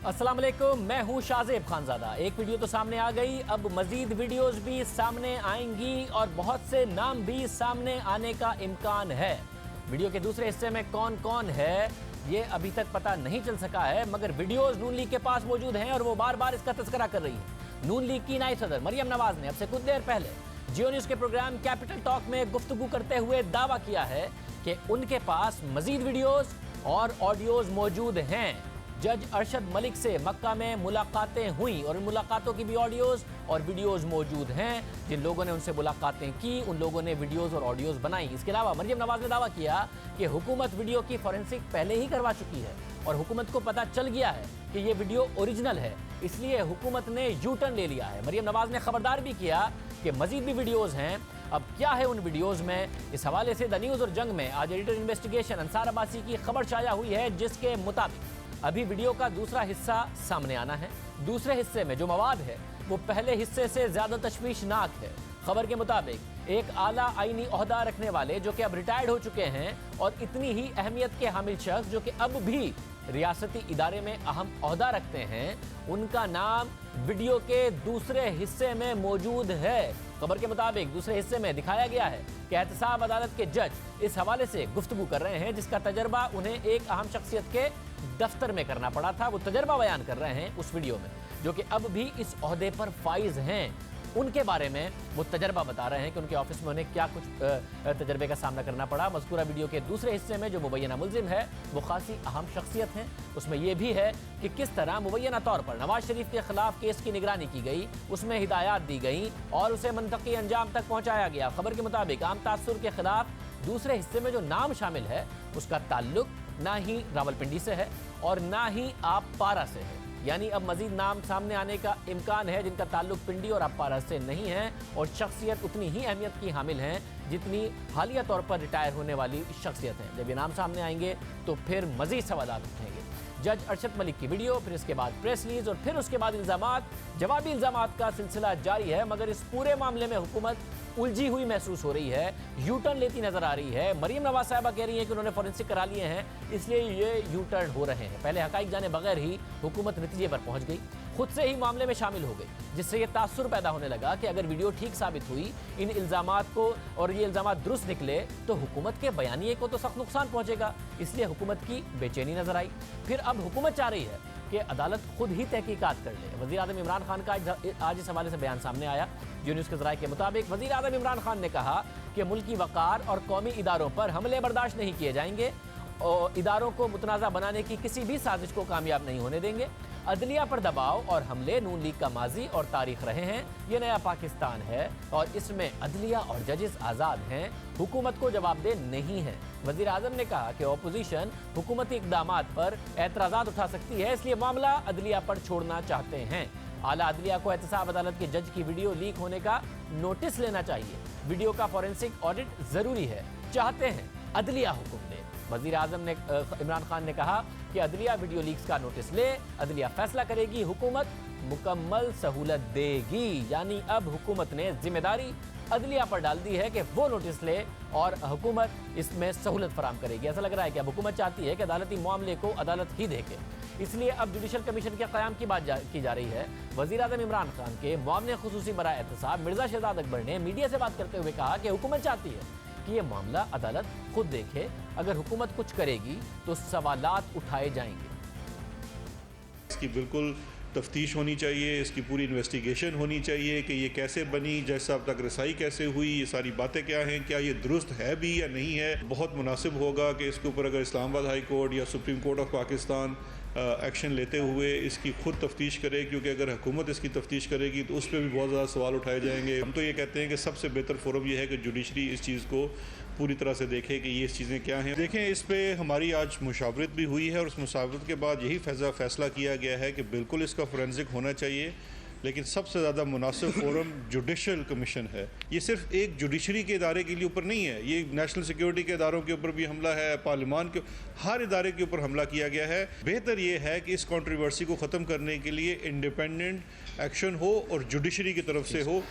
अस्सलाम वालेकुम, मैं हूं शाज़ेब खानज़ादा। एक वीडियो तो सामने आ गई, अब मजीद वीडियोस भी सामने आएंगी और बहुत से नाम भी सामने आने का इम्कान है। वीडियो के दूसरे हिस्से में कौन कौन है ये अभी तक पता नहीं चल सका है, मगर वीडियोस नून लीग के पास मौजूद हैं और वो बार बार इसका तज़किरा कर रही है। नून लीग की नायब सदर मरियम नवाज ने अब से कुछ देर पहले जियो न्यूज़ के प्रोग्राम कैपिटल टॉक में गुफ्तगू करते हुए दावा किया है कि उनके पास मजीद वीडियोस और ऑडियोज मौजूद हैं। जज अरशद मलिक से मक्का में मुलाकातें हुई और इन मुलाकातों की भी ऑडियोज और वीडियोस मौजूद हैं। जिन लोगों ने उनसे मुलाकातें की उन लोगों ने वीडियोस और ऑडियोज बनाई। इसके अलावा मरियम नवाज ने दावा किया कि हुकूमत वीडियो की फॉरेंसिक पहले ही करवा चुकी है और हुकूमत को पता चल गया है कि ये वीडियो ओरिजिनल है, इसलिए हुकूमत ने यू टर्न ले लिया है। मरियम नवाज ने खबरदार भी किया कि मजीद भी वीडियोज हैं। अब क्या है उन वीडियोज में, इस हवाले से द न्यूज़ और जंग में आज एडिटर इन्वेस्टिगेशन अंसार अब्बासी की खबर शाया हुई है, जिसके मुताबिक अभी वीडियो का दूसरा हिस्सा सामने आना है। दूसरे हिस्से में जो मवाद है वो पहले हिस्से से ज्यादा तशवीशनाक है। खबर के मुताबिक एक आला आईनी ओहदा रखने वाले जो कि अब रिटायर्ड हो चुके हैं और इतनी ही अहमियत के हामिल शख्स जो कि अब भी रियासती इदारे में अहम ओहदा रखते हैं, उनका नाम वीडियो के दूसरे हिस्से में मौजूद है। खबर के मुताबिक दूसरे हिस्से में दिखाया गया है कि एहतसाब अदालत के जज इस हवाले से गुफ्तगू कर रहे हैं जिसका तजर्बा उन्हें एक अहम शख्सियत के दफ्तर में करना पड़ा था। वो तजर्बा बयान कर रहे हैं उस वीडियो में, जो कि अब भी इस ओहदे पर फाइज हैं। उनके बारे में वो तजर्बा बता रहे हैं कि उनके ऑफिस में उन्हें क्या कुछ तजर्बे का सामना करना पड़ा। मज़कूरा वीडियो के दूसरे हिस्से में जो मुबैना मुल्जिम है वो खासी अहम शख्सियत हैं। उसमें यह भी है कि किस तरह मुबैना तौर पर नवाज शरीफ के खिलाफ केस की निगरानी की गई, उसमें हिदायत दी गई और उसे मंतकी अंजाम तक पहुँचाया गया। खबर के मुताबिक आम तासुर के खिलाफ दूसरे हिस्से में जो नाम शामिल है उसका ताल्लुक ना ही रावलपिंडी से है और ना ही आबपारा से है। यानी अब मजीद नाम सामने आने का इम्कान है जिनका ताल्लुक पिंडी और आबपारा से नहीं है और शख्सियत उतनी ही अहमियत की हामिल हैं जितनी हालिया तौर पर रिटायर होने वाली शख्सियत है। जब ये नाम सामने आएंगे तो फिर मजीद सवाल उठेंगे। जज अरशद मलिक की वीडियो, फिर इसके बाद प्रेस रिलीज और फिर उसके बाद इल्जामात, जवाबी इल्जामात का सिलसिला जारी है। मगर इस पूरे मामले में हुकूमत उलझी हुई महसूस हो रही है, यू टर्न लेती नजर आ रही है। मरियम नवाज साहिबा कह रही हैं कि उन्होंने फॉरेंसिक करा लिए हैं इसलिए ये यू टर्न हो रहे हैं। पहले हकाइक जाने बगैर ही हुकूमत नतीजे पर पहुंच गई, खुद से ही मामले में शामिल हो गई, जिससे ये तासुर पैदा होने लगा कि अगर वीडियो ठीक साबित हुई, इन इल्जामात को और ये इल्जामात दुरुस्त निकले तो हुकूमत के बयानिए को तो सख्त नुकसान पहुंचेगा। इसलिए हुकूमत की बेचैनी नजर आई। फिर अब हुकूमत चाह रही है कि अदालत खुद ही तहकीकात कर ले। वज़ीर आज़म इमरान खान का आज इस हवाले से बयान सामने आया। जियो न्यूज़ के ज़राए के मुताबिक वज़ीर आज़म इमरान खान ने कहा कि मुल्की वक़ार और कौमी इदारों पर हमले बर्दाश्त नहीं किए जाएंगे और इदारों को मुतनाज़ा बनाने की किसी भी साजिश को कामयाब नहीं होने देंगे। अदलिया पर दबाव और हमले नून लीग का माजी और तारीख रहे हैं। ये नया पाकिस्तान है और इसमें अदलिया और जजेस आज़ाद हैं, हुकूमत को जवाबदेह नहीं है। वज़ीर आज़म ने कहा कि अपोजिशन हुकूमती इक़दामात पर एतराज़ात उठा सकती है, इसलिए मामला अदलिया पर छोड़ना चाहते हैं। आला अदलिया को एहतसाब अदालत के जज की वीडियो लीक होने का नोटिस लेना चाहिए। वीडियो का फॉरेंसिक ऑडिट ज़रूरी है, चाहते हैं अदलिया हुक्म दे। वज़ीर आज़म ने इमरान खान ने कहा कि अदलिया वीडियो लीक्स का नोटिस ले, अदलिया फैसला करेगी, हुकूमत मुकम्मल सहूलत देगी। यानी अब हुकूमत ने जिम्मेदारी अदलिया पर डाल दी है कि वो नोटिस ले और हुकूमत इसमें सहूलत फराम करेगी। ऐसा लग रहा है कि अब हुकूमत चाहती है कि अदालती मामले को अदालत ही देखे, इसलिए अब जुडिशल कमीशन के क़याम की बात की जा रही है। वज़ीर आज़म इमरान खान के मुआविन खुसूसी बराए एहतसाब मिर्ज़ा शहजाद अकबर ने मीडिया से बात करते हुए कहा कि हुकूमत चाहती है कि ये मामला अदालत खुद देखे, अगर हुकूमत कुछ करेगी तो सवालात उठाए जाएंगे। इसकी बिल्कुल तफ्तीश होनी चाहिए, इसकी पूरी इन्वेस्टिगेशन होनी चाहिए कि ये कैसे बनी, जज साहब तक रसाई कैसे हुई, ये सारी बातें क्या हैं, क्या ये दुरुस्त है भी या नहीं है। बहुत मुनासिब होगा कि इसके ऊपर अगर इस्लामाबाद हाई कोर्ट या supreme court of Pakistan action लेते हुए इसकी खुद तफ्तीश करे, क्योंकि अगर हुकूमत इसकी तफ्तीश करेगी तो उस पर भी बहुत ज़्यादा सवाल उठाए जाएंगे। हम तो ये कहते हैं कि सबसे बेहतर फोरम ये है कि जुडिशरी इस चीज़ को पूरी तरह से देखे कि ये चीज़ें क्या हैं। देखें, इस पर हमारी आज मुशावरत भी हुई है और उस मुशावरत के बाद यही फैसला किया गया है कि बिल्कुल इसका फोरेंसिक होना चाहिए, लेकिन सबसे ज़्यादा मुनासिब फोरम जुडिशल कमीशन है। ये सिर्फ एक जुडिशरी के इदारे के लिए ऊपर नहीं है, ये नेशनल सिक्योरिटी के इदारों के ऊपर भी हमला है, पार्लियामान के हर इदारे के ऊपर हमला किया गया है। बेहतर ये है कि इस कंट्रोवर्सी को ख़त्म करने के लिए इंडिपेंडेंट एक्शन हो और जुडिशरी की तरफ से हो।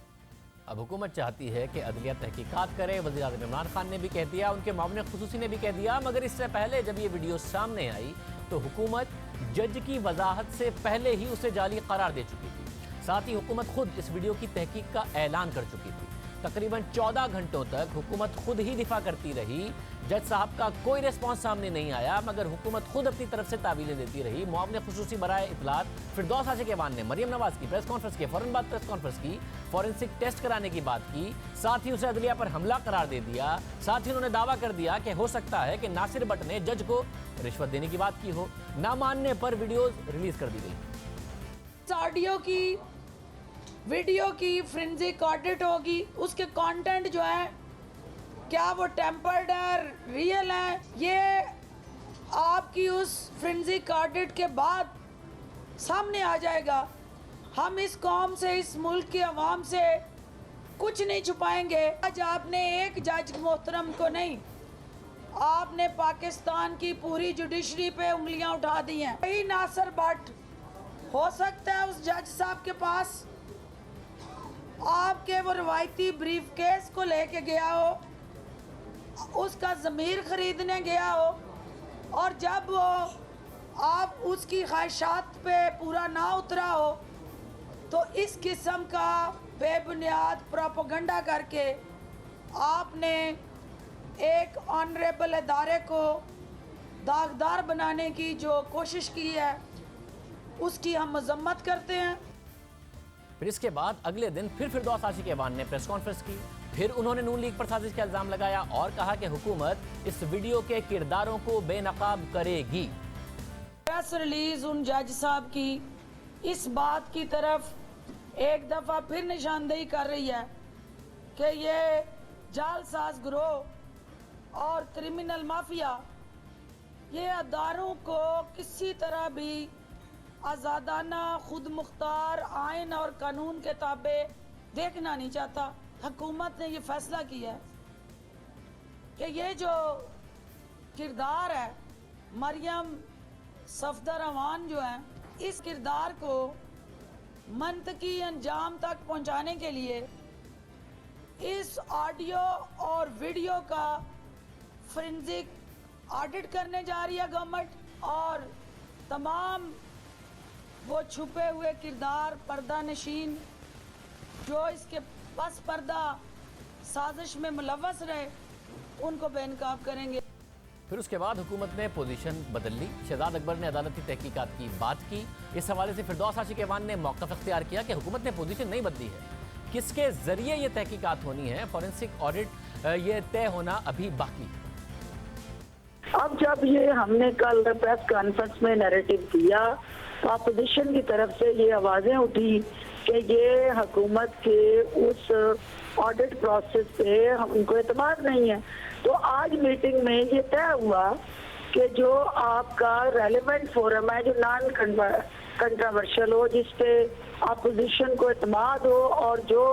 अब हुकूमत चाहती है कि अदलिया तहकीकात करे। वज़ीर आज़म इमरान खान ने भी कह दिया, उनके मामले खुसूसी ने भी कह दिया, मगर इससे पहले जब ये वीडियो सामने आई तो हुकूमत जज की वजाहत से पहले ही उसे जाली करार दे चुकी थी। साथ ही हुकूमत खुद इस वीडियो की तहकीक का ऐलान कर चुकी थी। तकरीबन 14 घंटों तक हुकूमत खुद ही दिफा करती रही। जज साहब का कोई रिस्पॉन्स सामने नहीं आया, मगर हुकूमत खुद अपनी तरफ से तावीलें देती रही। मुआवने खुसूसी बराए इतलात फिरदौस आशिक़वान ने मरियम नवाज की प्रेस कॉन्फ्रेंस के फ़ौरन बाद प्रेस कॉन्फ्रेंस की, फॉरेंसिक टेस्ट कराने की बात की, साथ ही उसे अदलिया पर हमला करार दे दिया। साथ ही उन्होंने दावा कर दिया कि हो सकता है कि नासिर भट्ट ने जज को रिश्वत देने की बात की हो। ना मानने पर वीडियोज रिलीज कर दी गई। ऑडियो की वीडियो की फोरेंसिक ऑडिट होगी, उसके कंटेंट जो है क्या वो टेम्पर्ड है, रियल है, ये आपकी उस फोरेंसिक ऑडिट के बाद सामने आ जाएगा। हम इस कौम से, इस मुल्क के अवाम से कुछ नहीं छुपाएंगे। आज आपने एक जज मोहतरम को नहीं, आपने पाकिस्तान की पूरी जुडिशरी पे उंगलियां उठा दी हैं। यही नासिर भट्ट हो सकता है उस जज साहब के पास आपके वो रवायती ब्रीफ केस को लेके गया हो, उसका ज़मीर ख़रीदने गया हो, और जब वो आप उसकी ख्वाहिशात पे पूरा ना उतरा हो तो इस किस्म का बेबुनियाद प्रोपेगेंडा करके आपने एक ऑनरेबल इदारे को दागदार बनाने की जो कोशिश की है, उसकी हम मजम्मत करते हैं। फिर इसके बाद अगले दिन फिर फिरदौस आशिक़वान ने प्रेस कॉन्फ्रेंस की। फिर उन्होंने नून लीग पर साजिश का इल्ज़ाम लगाया और कहा कि हुकूमत इस वीडियो के किरदारों को बेनकाब करेगी। प्रेस रिलीज उन जज साहब की इस बात की तरफ एक दफ़ा फिर निशानदेही कर रही है कि ये जालसाज गिरोह और क्रिमिनल माफिया ये अदारों को किसी तरह भी आज़ादाना, खुद मुख्तार, आइन और कानून के ताबे देखना नहीं चाहता। हुकूमत ने ये फैसला किया है कि ये जो किरदार है मरियम सफदर अवान जो है, इस किरदार को मंतकी अंजाम तक पहुंचाने के लिए इस ऑडियो और वीडियो का फोरेंसिक ऑडिट करने जा रही है गवर्नमेंट, और तमाम वो छुपे हुए किरदार, पर्दा नशीन जो इसके पस पर्दा साजिश में मुलव्वस रहे, उनको बेनकाब करेंगे। फिर उसके बाद हुकूमत ने पोजीशन बदल ली। शहजाद अकबर ने अदालती तहकीकात की बात की। इस हवाले से फिरदौस आशिक़वान ने मौक़िफ़ इख्तियार किया कि हुकूमत ने पोजीशन नहीं बदली है, किसके ज़रिए ये तहकीकात होनी है, फॉरेंसिक ऑडिट ये तय होना अभी बाकी। अब जब ये हमने कल प्रेस कॉन्फ्रेंस में नैरेटिव दिया तो अपोजिशन की तरफ से ये आवाज़ें उठी कि ये हुकूमत के उस ऑडिट प्रोसेस पे उनको एतमाद नहीं है। तो आज मीटिंग में ये तय हुआ कि जो आपका रेलेवेंट फोरम है, जो नॉन कंट्रोवर्शियल हो, जिसपे अपोजिशन को एतमाद हो और जो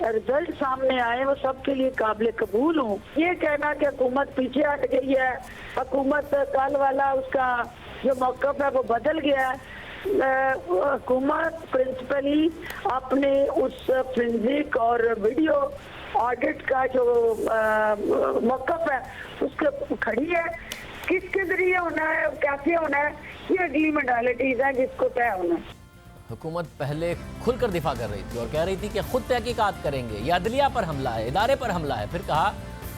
रिजल्ट सामने आए वो सबके लिए काबिल कबूल हो। ये कहना कि हुकूमत पीछे हट गई है, हुकूमत कल वाला उसका जो मौक़िफ़ है वो बदल गया है, हुकूमत प्रिंसिपली अपने उस फोरेंसिक और वीडियो ऑडिट का जो मौक़िफ़ है उसके खड़ी है। किसके जरिए होना है, कैसे होना है, ये अगली मोडालिटीज़ है जिसको तय होना है। हुकूमत पहले खुलकर दिफा कर रही थी और कह रही थी कि खुद तहकीकात करेंगे, ये अदलिया पर हमला है, इदारे पर हमला है। फिर कहा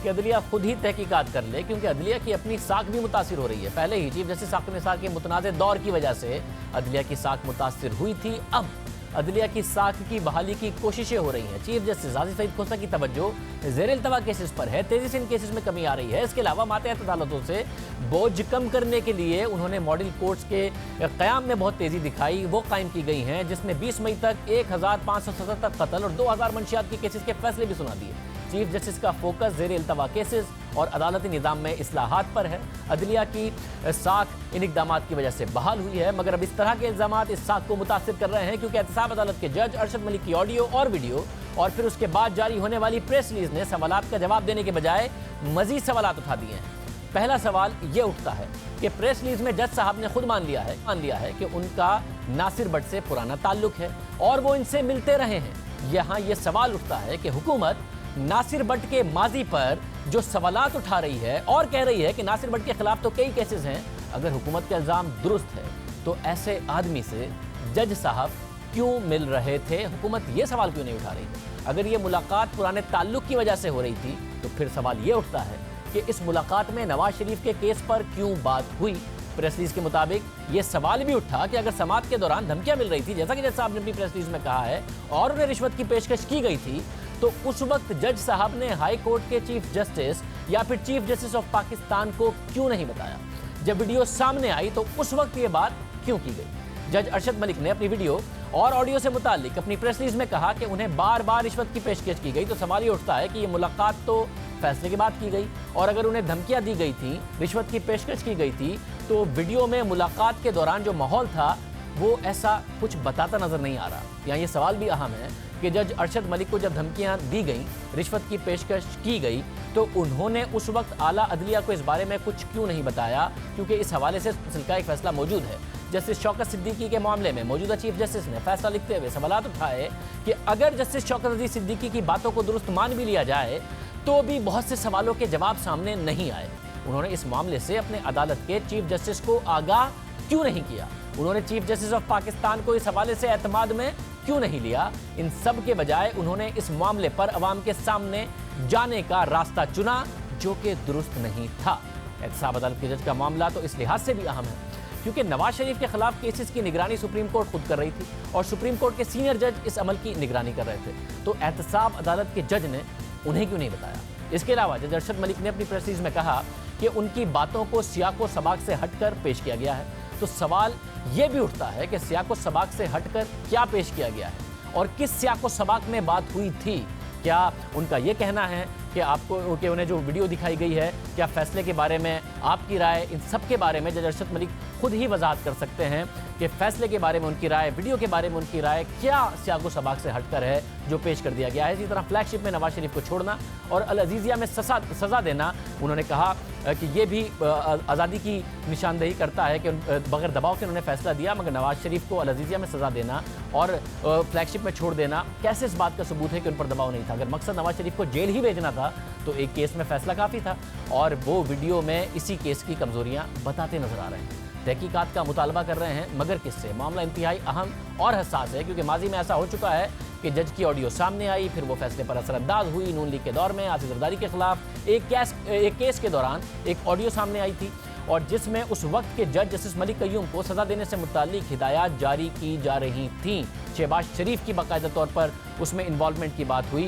कि अदलिया खुद ही तहकीकात कर ले, क्योंकि अदलिया की अपनी साख भी मुतासिर हो रही है। पहले ही चीफ जस्टिस साक़िब निसार के मुतनाज़ दौर की वजह से अदलिया की साख मुतासिर हुई थी। अब अदलिया की साख की बहाली की कोशिशें हो रही हैं। चीफ जस्टिस आज़िज़ सईद खोसा की तवज्जो ज़ेर इल्तवा केसेस पर है, तेज़ी से इन केसेस में कमी आ रही है। इसके अलावा मातहत अदालतों से बोझ कम करने के लिए उन्होंने मॉडल कोर्ट्स के क़याम में बहुत तेज़ी दिखाई, वो कायम की गई हैं, जिसने 20 मई तक 1577 कत्ल और 2000 मंशियात के केसेस के फैसले भी सुना दिए। चीफ जस्टिस का फोकस ज़ेर इल्तवा केसेस और अदालती निज़ाम में इस्लाहात पर है। अदलिया की साख इन इक़दामात की वजह से बहाल हुई है, मगर अब इस तरह के इल्ज़ामात इस साख को मुतासिर कर रहे हैं, क्योंकि एहतसाब अदालत के जज अरशद मलिक की ऑडियो और वीडियो और फिर उसके बाद जारी होने वाली प्रेस रिलीज ने सवालात का जवाब देने के बजाय मज़ीद सवालात उठा दिए हैं। पहला सवाल ये उठता है कि प्रेस रिलीज में जज साहब ने खुद मान लिया है कि उनका नासिर भट्ट से पुराना ताल्लुक है और वो इनसे मिलते रहे हैं। यहाँ ये सवाल उठता है कि हुकूमत नासिर भट्ट के माजी पर जो सवालात उठा रही है और कह रही है कि नासिर भट्ट के खिलाफ तो कई केसेस हैं, अगर हुकूमत का इल्ज़ाम दुरुस्त है तो ऐसे आदमी से जज साहब क्यों मिल रहे थे? हुकूमत ये सवाल क्यों नहीं उठा रही थी? अगर ये मुलाकात पुराने ताल्लुक की वजह से हो रही थी तो फिर सवाल ये उठता है कि इस मुलाकात में नवाज शरीफ के केस पर क्यों बात हुई? प्रेस रिलीज के मुताबिक ये सवाल भी उठा कि अगर समात के दौरान धमकियां मिल रही थी, जैसा कि जज साहब ने अपनी प्रेस रिलीज में कहा है, और उन्हें रिश्वत की पेशकश की गई थी, तो उस वक्त जज साहब ने हाई कोर्ट के चीफ जस्टिस या फिर चीफ जस्टिस ऑफ पाकिस्तान को क्यों नहीं बताया? जब वीडियो सामने आई तो उस वक्त ये बात क्यों की गई? जज अरशद मलिक ने अपनी वीडियो और ऑडियो से मुतालिक अपनी प्रेस रिलीज में कहा कि उन्हें बार बार रिश्वत की पेशकश की गई। तो सवाल ये उठता है कि ये मुलाकात तो फैसले के बाद की गई, और अगर उन्हें धमकियां दी गई थी, रिश्वत की पेशकश की गई थी, तो वीडियो में मुलाकात के दौरान जो माहौल था वो ऐसा कुछ बताता नजर नहीं आ रहा। यहाँ ये सवाल भी अहम है कि जज अरशद मलिक को जब धमकियां दी गई, रिश्वत की पेशकश की गई, तो उन्होंने उस वक्त आला अदलिया को इस बारे में कुछ क्यों नहीं बताया? क्योंकि इस हवाले से मुतल्लिका एक फैसला मौजूद है। जस्टिस शौकत सिद्दीकी के मामले में मौजूदा चीफ जस्टिस ने फैसला लिखते हुए सवालात उठाए कि अगर जस्टिस शौकत अजीज सिद्दीकी की बातों को दुरुस्त मान भी लिया जाए तो भी बहुत से सवालों के जवाब सामने नहीं आए। उन्होंने इस मामले से अपने अदालत के चीफ जस्टिस को आगाह क्यों नहीं किया? उन्होंने चीफ जस्टिस ऑफ पाकिस्तान को इस हवाले से एतमाद में क्यों नहीं लिया? इन सब के बजाय उन्होंने इस मामले पर अवाम के सामने जाने का रास्ता चुना, जो कि दुरुस्त नहीं था। एहतसाब अदालत के जज का मामला तो इस लिहाज से भी अहम है क्योंकि नवाज शरीफ के खिलाफ केसेस की निगरानी सुप्रीम कोर्ट खुद कर रही थी और सुप्रीम कोर्ट के सीनियर जज इस अमल की निगरानी कर रहे थे। तो एहतसाब अदालत के जज ने उन्हें क्यों नहीं बताया? इसके अलावा जज अरशद मलिक ने अपनी प्रेस रिलीज में कहा कि उनकी बातों को सियाको सबाक से हटकर पेश किया गया है। तो सवाल यह भी उठता है कि सियाको सबाक से हटकर क्या पेश किया गया है और किस सियाको सबाक में बात हुई थी? क्या उनका यह कहना है कि आपको कि उन्हें जो वीडियो दिखाई गई है, क्या फैसले के बारे में आपकी राय? इन सब के बारे में जज अरशद मलिक खुद ही वजाहत कर सकते हैं कि फैसले के बारे में उनकी राय, वीडियो के बारे में उनकी राय क्या सियाको सबाक से हटकर है जो पेश कर दिया गया है। इसी तरह फ्लैगशिप में नवाज शरीफ को छोड़ना और अल अजीज़िया में सज़ा देना, उन्होंने कहा कि ये भी आज़ादी की निशानदेही करता है कि बगैर दबाव के उन्होंने फैसला दिया, मगर नवाज शरीफ को अल अजीज़िया में सज़ा देना और फ्लैगशिप में छोड़ देना कैसे इस बात का सबूत है कि उन पर दबाव नहीं था? अगर मकसद नवाज शरीफ को जेल ही भेजना था तो एक केस में फैसला काफ़ी था, और वो वीडियो में इसी केस की कमजोरियां बताते नजर आ रहे हैं। तहकीकात का मुतालबा कर रहे हैं, मगर किससे? मामला इंतहाई अहम और हसास है क्योंकि माजी में ऐसा हो चुका है कि जज की ऑडियो सामने आई, फिर वो फैसले पर असरअंदाज हुई। नून लीग के दौर में आसिफ जरदारी के खिलाफ एक केस के दौरान एक ऑडियो सामने आई थी और जिसमें उस वक्त के जज जस्टिस मलिक कय्यूम को सजा देने से मुतालिक हिदायत जारी की जा रही थी। शहबाज शरीफ की बाकायदा तौर पर उसमें इन्वॉल्वमेंट की बात हुई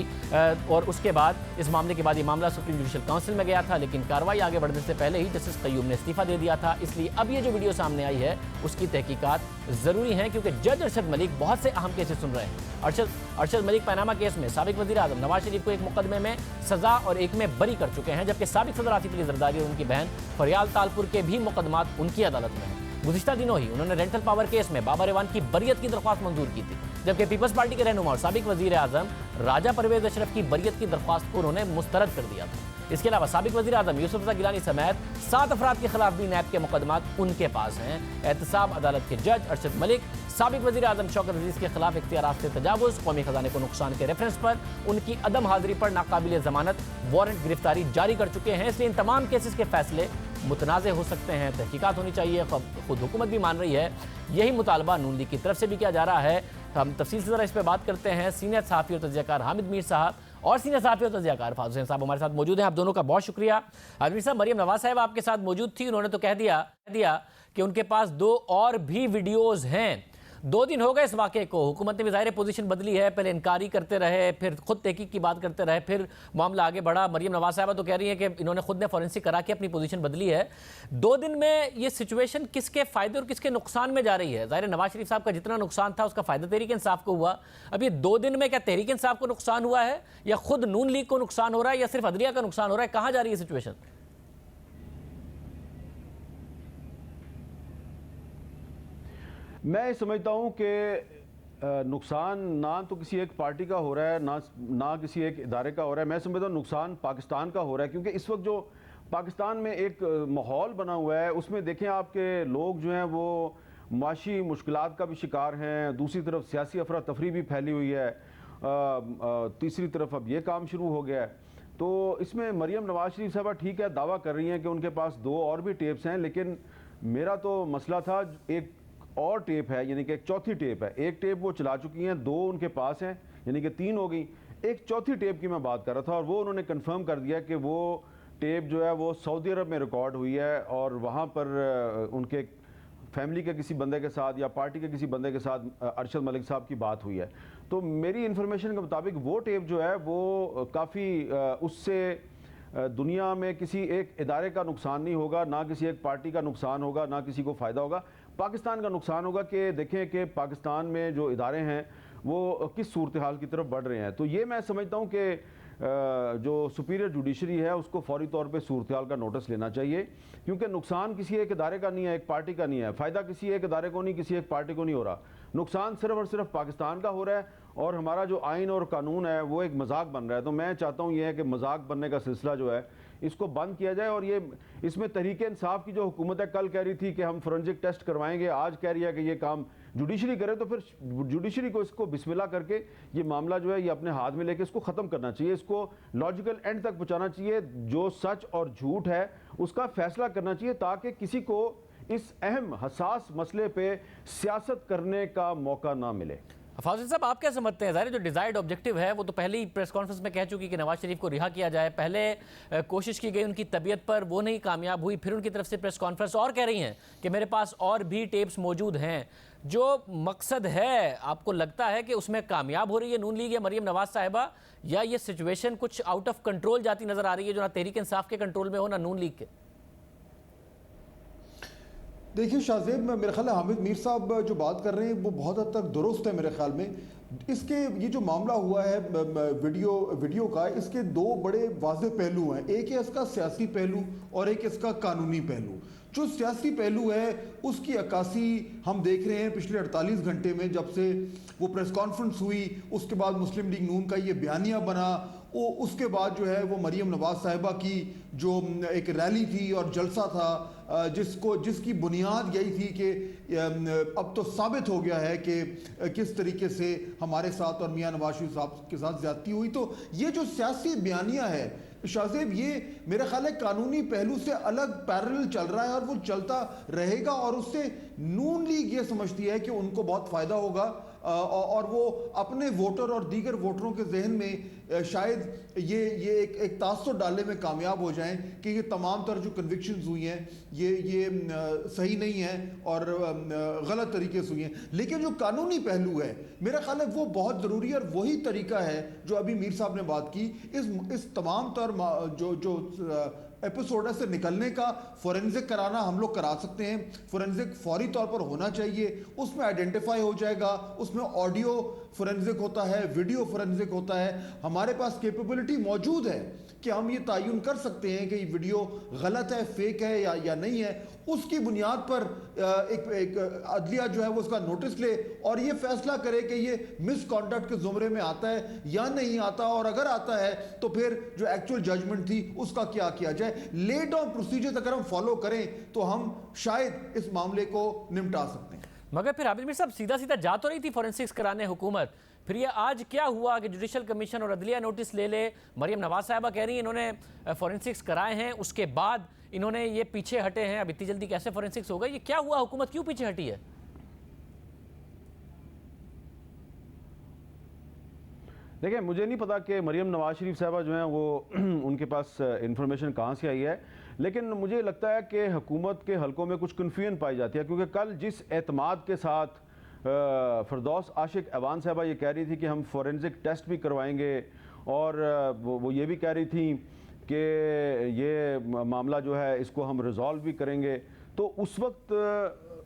और उसके बाद इस मामले के बाद ये मामला सुप्रीम जुडिशल काउंसिल में गया था, लेकिन कार्रवाई आगे बढ़ने से पहले ही जस्टिस कय्यूम ने इस्तीफा दे दिया था। इसलिए अब ये जो वीडियो सामने आई है उसकी तहकीकात ज़रूरी है क्योंकि जज अरशद मलिक बहुत से अहम केसेस सुन रहे हैं। अरशद मलिक पनामा केस में साबिक वज़ीर आज़म नवाज शरीफ को एक मुकदमे में सजा और एक में बरी कर चुके हैं, जबकि साबिक सदर आसिफ अली जरदारी और उनकी बहन फरियाल तालपुर के भी मुकदमात उनकी अदालत में हैं। गुज़िश्ता दिनों ही उन्होंने रेंटल पावर केस में बाबर एवान की बरियत की दरख्वास्त मंजूर की थी, जबकि पीपल्स पार्टी के रहनुमा और साबिक वज़ीर आज़म राजा परवेज अशरफ की बरियत की दरख्वास्त को उन्होंने मुस्तरद कर दिया था। इसके अलावा साबिक वज़ीर आज़म यूसुफ रज़ा गिलानी समेत 7 अफराद के खिलाफ भी नैब के मुकदमात उनके पास हैं। एहतसाब अदालत के जज अरशद मलिक साबिक वज़ीर आज़म शौकत अजीज़ के खिलाफ इख्तियारात से तजावुज़, कौमी खजाने को नुकसान के रेफरेंस पर उनकी अदम हाजिरी पर नाकाबिल ज़मानत वारंट गिरफ्तारी जारी कर चुके हैं। इसलिए इन तमाम केसेस के फैसले मुतनाज़े हो सकते हैं, तहकीकात होनी चाहिए। खुद हुकूमत भी मान रही है, यही मुतालबा नून लीग की तरफ से भी किया जा रहा है। हम तफसील से ज़रा इस पर बात करते हैं। सीनियर सहाफ़ी और तज़कियाकार हामिद मीर साहब और सीनियर सहाफ़ी और तज़कियाकार फाज़ हुसैन साहब हमारे साथ मौजूद हैं। आप दोनों का बहुत शुक्रिया। हामिद साहब, मरियम नवाज साहब आपके साथ मौजूद थी, उन्होंने तो कह दिया कि उनके पास 2 और भी वीडियोज़ हैं। 2 दिन हो गए इस वाक़े को, हुकूमत ने भी ज़ाहिर पोजीशन बदली है, पहले इनकारी करते रहे, फिर खुद तहकीक की बात करते रहे, फिर मामला आगे बढ़ा। मरियम नवाज साहब तो कह रही हैं कि इन्होंने खुद ने फॉरेंसिक करा के अपनी पोजीशन बदली है। 2 दिन में ये सिचुएशन किसके फ़ायदे और किसके नुकसान में जा रही है? ज़ाहिर नवाज शरीफ साहब का जितना नुकसान था उसका फ़ायदा तहरीक इंसाफ को हुआ। अब ये 2 दिन में क्या तहरीक इंसाफ को नुकसान हुआ है या खुद नून लीग को नुकसान हो रहा है या सिर्फ अदलिया का नुकसान हो रहा है? कहाँ जा रही है सिचुएशन? मैं समझता हूँ कि नुकसान ना तो किसी एक पार्टी का हो रहा है, ना किसी एक इदारे का हो रहा है। मैं समझता हूँ नुकसान पाकिस्तान का हो रहा है, क्योंकि इस वक्त जो पाकिस्तान में एक माहौल बना हुआ है उसमें देखें आपके लोग जो हैं वो माशी मुश्किलात का भी शिकार हैं, दूसरी तरफ सियासी अफरा तफरी भी फैली हुई है। तीसरी तरफ अब ये काम शुरू हो गया है। तो इसमें मरियम नवाज शरीफ साहबा ठीक है दावा कर रही हैं कि उनके पास 2 और भी टेप्स हैं, लेकिन मेरा तो मसला था एक और टेप है, यानी कि एक चौथी टेप है। एक टेप वो चला चुकी हैं, 2 उनके पास हैं, यानी कि 3 हो गई। एक चौथी टेप की मैं बात कर रहा था और वो उन्होंने कंफर्म कर दिया कि वो टेप जो है वो सऊदी अरब में रिकॉर्ड हुई है और वहाँ पर उनके फैमिली के किसी बंदे के साथ या पार्टी के किसी बंदे के साथ अरशद मलिक साहब की बात हुई है। तो मेरी इन्फॉर्मेशन के मुताबिक वो टेप जो है वो काफ़ी उससे दुनिया में किसी एक इदारे का नुकसान नहीं होगा, ना किसी एक पार्टी का नुकसान होगा, ना किसी को फ़ायदा होगा। पाकिस्तान का नुकसान होगा कि देखें कि पाकिस्तान में जो इदारे हैं वो किस सूरत हाल की तरफ बढ़ रहे हैं। तो ये मैं समझता हूँ कि जो सुपीरियर जुडिशरी है उसको फौरी तौर पे सूरत हाल का नोटिस लेना चाहिए, क्योंकि नुकसान किसी एक इदारे का नहीं है, एक पार्टी का नहीं है। फ़ायदा किसी एक इदारे को नहीं, किसी एक पार्टी को नहीं हो रहा। नुकसान सिर्फ और सिर्फ पाकिस्तान का हो रहा है और हमारा जो आइन और कानून है वो एक मजाक बन रहा है। तो मैं चाहता हूँ ये है कि मजाक बनने का सिलसिला जो है इसको बंद किया जाए। और ये इसमें तहरीक इंसाफ की जो हुकूमत है, कल कह रही थी कि हम फोरेंसिक टेस्ट करवाएंगे, आज कह रही है कि ये काम जुडिशरी करे, तो फिर जुडिशरी को इसको बिस्मिल्लाह करके ये मामला जो है ये अपने हाथ में लेके इसको ख़त्म करना चाहिए, इसको लॉजिकल एंड तक पहुँचाना चाहिए। जो सच और झूठ है उसका फैसला करना चाहिए ताकि किसी को इस अहम हसास मसले पे सियासत करने का मौका ना मिले। फाजिल साहब, आप क्या समझते हैं? ज़ाहिर जो डिजायर्ड ऑब्जेक्टिव है वो तो पहले ही प्रेस कॉन्फ्रेंस में कह चुकी कि नवाज शरीफ को रिहा किया जाए। पहले कोशिश की गई उनकी तबीयत पर, वो नहीं कामयाब हुई। फिर उनकी तरफ से प्रेस कॉन्फ्रेंस और कह रही हैं कि मेरे पास और भी टेप्स मौजूद हैं। जो मकसद है आपको लगता है कि उसमें कामयाब हो रही है नून लीग या मरियम नवाज साहिबा, या ये सिचुएशन कुछ आउट ऑफ कंट्रोल जाती नजर आ रही है जो ना तहरीक इंसाफ के कंट्रोल में हो ना नून लीग के? देखिए शाहजेब, मेरे ख्याल है हामिद मीर साहब जो बात कर रहे हैं वो बहुत हद तक दुरुस्त है मेरे ख्याल में। इसके ये जो मामला हुआ है वीडियो का, इसके 2 बड़े वाज़ेह पहलू हैं। एक है इसका सियासी पहलू और एक इसका कानूनी पहलू। जो सियासी पहलू है उसकी अक्कासी हम देख रहे हैं पिछले 48 घंटे में, जब से वो प्रेस कॉन्फ्रेंस हुई, उसके बाद मुस्लिम लीग नून का ये बयानिया बना, उसके बाद जो है वो मरियम नवाज साहिबा की जो एक रैली थी और जलसा था जिसकी बुनियाद यही थी कि अब तो साबित हो गया है कि किस तरीके से हमारे साथ और मियां नवाज शरीफ साहब के साथ ज्यादती हुई। तो ये जो सियासी बयानिया है शाहजेब, ये मेरा ख्याल है कानूनी पहलू से अलग पैरेलल चल रहा है और वो चलता रहेगा। और उससे नून लीग ये समझती है कि उनको बहुत फ़ायदा होगा और वो अपने वोटर और दीगर वोटरों के जहन में शायद ये एक तासुर डालने में कामयाब हो जाएं कि ये तमाम तर जो कन्विक्शंस हुई हैं ये सही नहीं है और गलत तरीके से हुई हैं। लेकिन जो कानूनी पहलू है मेरा ख्याल है वो बहुत ज़रूरी है और वही तरीका है जो अभी मीर साहब ने बात की। इस तमाम तर जो एपिसोड से निकलने का फोरेंसिक कराना हम लोग करा सकते हैं। फोरेंसिक फौरी तौर पर होना चाहिए, उसमें आइडेंटिफाई हो जाएगा, उसमें ऑडियो फोरेंसिक होता है, वीडियो फोरेंसिक होता है। हमारे पास कैपेबिलिटी मौजूद है कि हम ये तयन कर सकते हैं कि ये वीडियो गलत है, फेक है या नहीं है। उसकी बुनियाद पर एक अदलिया जो है वो उसका नोटिस ले और ये फैसला करे कि ये मिसकॉन्डक्ट के जुमरे में आता है या नहीं आता, और अगर आता है तो फिर जो एक्चुअल जजमेंट थी उसका क्या किया जाए। ले डाउन प्रोसीजर अगर हम फॉलो करें तो हम शायद इस मामले को निपटा सकते हैं। मगर फिर हामिद मीर साहब, सीधा सीधा जा तो रही थी फोरेंसिक्स कराने हुकूमत, फिर ये आज क्या हुआ कि जुडिशल कमीशन और अदलिया नोटिस ले? मरियम नवाज साहिबा कह रही हैं इन्होंने फोरेंसिक्स कराए हैं, उसके बाद इन्होंने ये पीछे हटे हैं। अब इतनी जल्दी कैसे फोरेंसिक्स होगा? ये क्या हुआ? हुकूमत क्यों पीछे हटी है? देखिए, मुझे नहीं पता कि मरियम नवाज शरीफ साहबा जो हैं वो उनके पास इंफॉर्मेशन कहाँ से आई है, लेकिन मुझे लगता है कि हुकूमत के हलकों में कुछ कन्फ्यूजन पाई जाती है। क्योंकि कल जिस एतमाद के साथ फिरदौस आशिक अवान साहबा ये कह रही थी कि हम फोरेंसिक टेस्ट भी करवाएंगे और वो ये भी कह रही थी कि ये मामला जो है इसको हम रिजॉल्व भी करेंगे, तो उस वक्त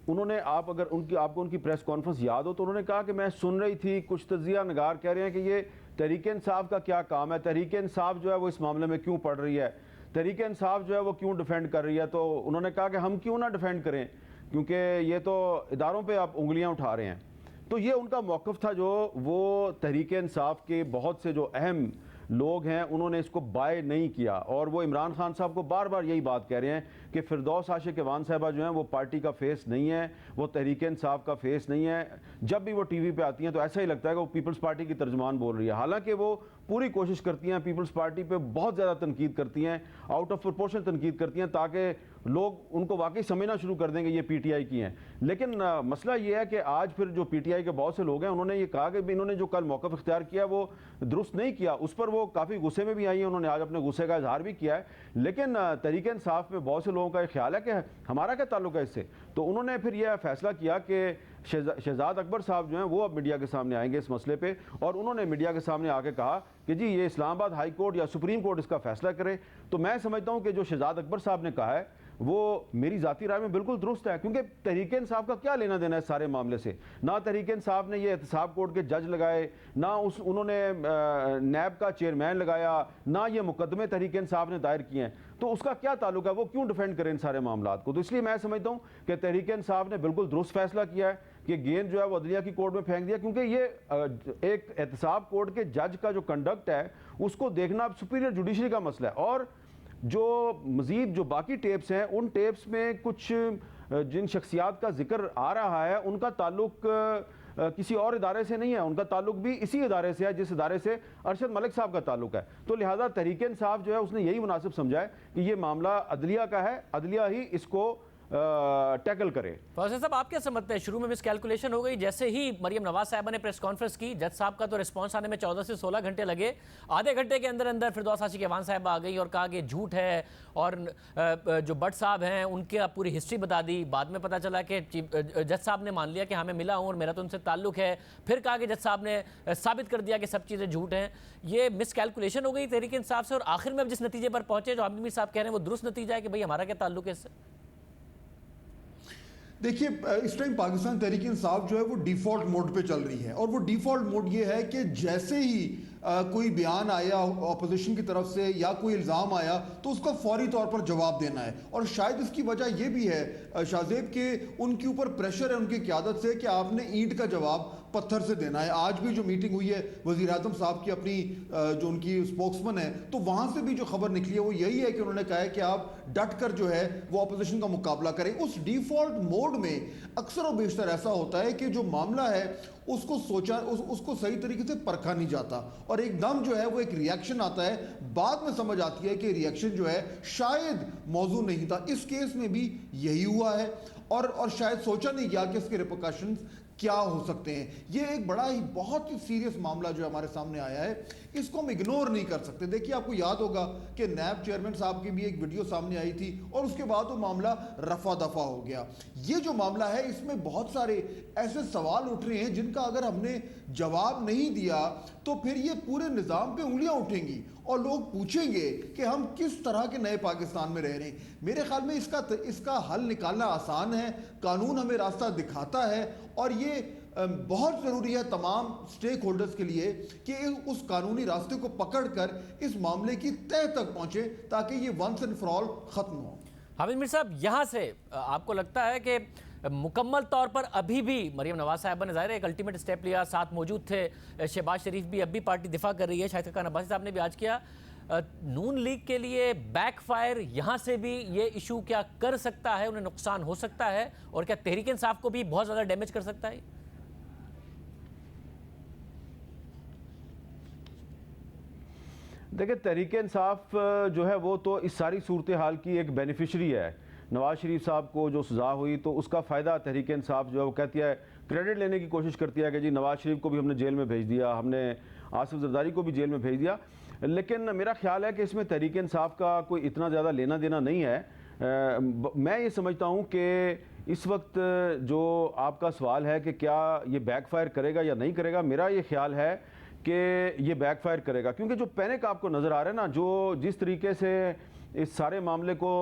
उन्होंने आपको उनकी प्रेस कॉन्फ्रेंस याद हो तो उन्होंने कहा कि मैं सुन रही थी कुछ तजिया नगार कह रहे हैं कि ये तहरीक इंसाफ का क्या काम है, तहरीक इंसाफ जो है वो इस मामले में क्यों पढ़ रही है, तहरीक इंसाफ जो है वो क्यों डिफेंड कर रही है। तो उन्होंने कहा कि हम क्यों ना डिफेंड करें, क्योंकि ये तो इदारों पे आप उंगलियां उठा रहे हैं। तो ये उनका मौक़िफ़ था जो वो तहरीक इंसाफ के बहुत से जो अहम लोग हैं उन्होंने इसको बाय नहीं किया, और वो इमरान खान साहब को बार बार यही बात कह रहे हैं कि फिरदौस आशिक अवान साहबा जो हैं वो पार्टी का फेस नहीं है, वो तहरीक इंसाफ का फेस नहीं है। जब भी वो टीवी पे आती हैं तो ऐसा ही लगता है कि वो पीपल्स पार्टी की तर्जमान बोल रही है, हालांकि वो पूरी कोशिश करती हैं, पीपल्स पार्टी पे बहुत ज़्यादा तनकीद करती हैं, आउट ऑफ प्रोपोर्शन तनकीद करती हैं, ताकि लोग उनको वाकई समझना शुरू कर देंगे ये पीटीआई की हैं। लेकिन मसला ये है कि आज फिर जो पीटीआई के बहुत से लोग हैं उन्होंने ये कहा कि इन्होंने जो कल मौक़िफ़ इख्तियार किया वो दुरुस्त नहीं किया, उस पर वो काफ़ी गुस्से में भी आई हैं, उन्होंने आज अपने गुस्से का इजहार भी किया है। लेकिन तहरीक इंसाफ में बहुत से लोगों का ये ख्याल है कि हमारा क्या ताल्लुक है इससे, तो उन्होंने फिर यह फैसला किया कि शहजाद अकबर साहब जो हैं वो अब मीडिया के सामने आएंगे इस मसले पे, और उन्होंने मीडिया के सामने आके कहा कि जी ये इस्लामाबाद हाई कोर्ट या सुप्रीम कोर्ट इसका फैसला करे। तो मैं समझता हूँ कि जो शहजाद अकबर साहब ने कहा है वो मेरी ज़ाती राय में बिल्कुल दुरुस्त है, क्योंकि तहरीक इंसाफ का क्या लेना देना है सारे मामले से। ना तहरीक इंसाफ ने ये एहतसाब कोर्ट के जज लगाए, ना उन्होंने नैब का चेयरमैन लगाया, ना ये मुकदमे तहरीक इंसाफ ने दायर किए हैं, तो उसका क्या ताल्लुक है, वो क्यों डिफेंड करें इन सारे मामलात को। तो इसलिए मैं समझता हूँ कि तहरीक इंसाफ ने बिल्कुल दुरुस्त फैसला किया है कि गेंद जो है वो अदलिया की कोर्ट में फेंक दिया, क्योंकि ये एक एहतसाब कोर्ट के जज का जो कंडक्ट है उसको देखना सुपीरियर जुडिशरी का मसला है। और जो मज़ीद जो बाकी टेप्स हैं उन टेप्स में कुछ जिन शख्सियात का जिक्र आ रहा है उनका ताल्लुक किसी और इदारे से नहीं है, उनका ताल्लुक भी इसी इदारे से है जिस इदारे से अरशद मलिक साहब का ताल्लुक है। तो लिहाजा तहरीक इंसाफ जो है उसने यही मुनासिब समझा है कि ये मामला अदलिया का है, अदलिया ही इसको टैकल करे। फौजी साहब आप क्या समझते हैं, शुरू में मिसकैलकुलेशन हो गई, जैसे ही मरियम नवाज साहबा ने प्रेस कॉन्फ्रेंस की, जज साहब का तो रिस्पांस आने में 14 से 16 घंटे लगे, आधे घंटे के अंदर अंदर फिरदौस आशिक अवान साहबा आ गई और कहा कि झूठ है, और जो भट्ट साहब हैं उनके पूरी हिस्ट्री बता दी। बाद में पता चला कि जज साहब ने मान लिया कि हाँ मैं मिला हूँ और मेरा तो उनसे ताल्लुक है, फिर कहा कि जज साहब ने साबित कर दिया कि सब चीज़ें झूठ हैं। ये मिसकैलकुलेशन हो गई तहरीक इंसाफ से, और आखिर में अब जिस नतीजे पर पहुंचे जो आमिर मीर साहब कह रहे हैं वो दुरुस्त नतीजा है कि भाई हमारा क्या ताल्लुक है इससे। देखिए, इस टाइम पाकिस्तान तहरीक इंसाफ जो है वो डिफ़ॉल्ट मोड पे चल रही है, और वो डिफ़ॉल्ट मोड ये है कि जैसे ही कोई बयान आया अपोजिशन की तरफ से या कोई इल्ज़ाम आया तो उसका फौरी तौर पर जवाब देना है। और शायद इसकी वजह यह भी है शाहजेब के उनके ऊपर प्रेशर है उनकी क़यादत से कि आपने ईंट का जवाब पत्थर से देना है। आज भी जो मीटिंग हुई है वज़ीर आज़म साहब की अपनी जो उनकी स्पोक्समैन है, तो वहाँ से भी जो खबर निकली है वो यही है कि उन्होंने कहा है कि आप डट कर जो है वो अपोजिशन का मुकाबला करें। उस डिफ़ॉल्ट मोड में अक्सर और बेशतर ऐसा होता है कि जो मामला है उसको सोचा उसको सही तरीके से परखा नहीं जाता, और एकदम जो है वो एक रिएक्शन आता है, बाद में समझ आती है कि रिएक्शन जो है शायद मौजू नहीं था। इस केस में भी यही हुआ है, और शायद सोचा नहीं गया कि इसके रिपरकशंस क्या हो सकते हैं। ये एक बड़ा ही बहुत ही सीरियस मामला जो हमारे सामने आया है, इसको हम इग्नोर नहीं कर सकते। देखिए, आपको याद होगा कि नैब चेयरमैन साहब की भी एक वीडियो सामने आई थी और उसके बाद वो मामला रफा दफा हो गया। ये जो मामला है इसमें बहुत सारे ऐसे सवाल उठ रहे हैं जिनका अगर हमने जवाब नहीं दिया तो फिर ये पूरे निज़ाम पे उंगलियां उठेंगी और लोग पूछेंगे कि हम किस तरह के नए पाकिस्तान में रह रहे हैं। मेरे ख्याल में इसका हल निकालना आसान है, कानून हमें रास्ता दिखाता है, और ये बहुत ज़रूरी है तमाम स्टेक होल्डर्स के लिए कि उस कानूनी रास्ते को पकड़कर इस मामले की तह तक पहुंचे ताकि ये वंस एंड फॉर ऑल ख़त्म हो। हामिद मीर साहब, यहाँ से आपको लगता है कि मुकम्मल तौर पर अभी भी मरियम नवाज साहबा ने ज़ाहिर है एक अल्टीमेट स्टेप लिया, साथ मौजूद थे शहबाज शरीफ भी, अब भी पार्टी दिफा कर रही है, शाहिद खान अब्बासी साहब ने भी आज किया, नून लीग के लिए बैकफायर यहाँ से भी ये इशू क्या कर सकता है, उन्हें नुकसान हो सकता है, और क्या तहरीक इंसाफ को भी बहुत ज़्यादा डैमेज कर सकता है? देखिए, तहरीक इंसाफ जो है वो तो इस सारी सूरत हाल की एक बेनिफिशरी है। नवाज शरीफ साहब को जो सज़ा हुई तो उसका फ़ायदा तहरीक इंसाफ जो है वो कहती है, क्रेडिट लेने की कोशिश करती है कि जी नवाज शरीफ को भी हमने जेल में भेज दिया, हमने आसिफ जरदारी को भी जेल में भेज दिया। लेकिन मेरा ख्याल है कि इसमें तहरीक इंसाफ का कोई इतना ज़्यादा लेना देना नहीं है। मैं ये समझता हूँ कि इस वक्त जो आपका सवाल है कि क्या ये बैकफायर करेगा या नहीं करेगा, मेरा ये ख्याल है कि ये बैकफायर करेगा, क्योंकि जो पैनिक आपको नज़र आ रहा है ना, जो जिस तरीके से इस सारे मामले को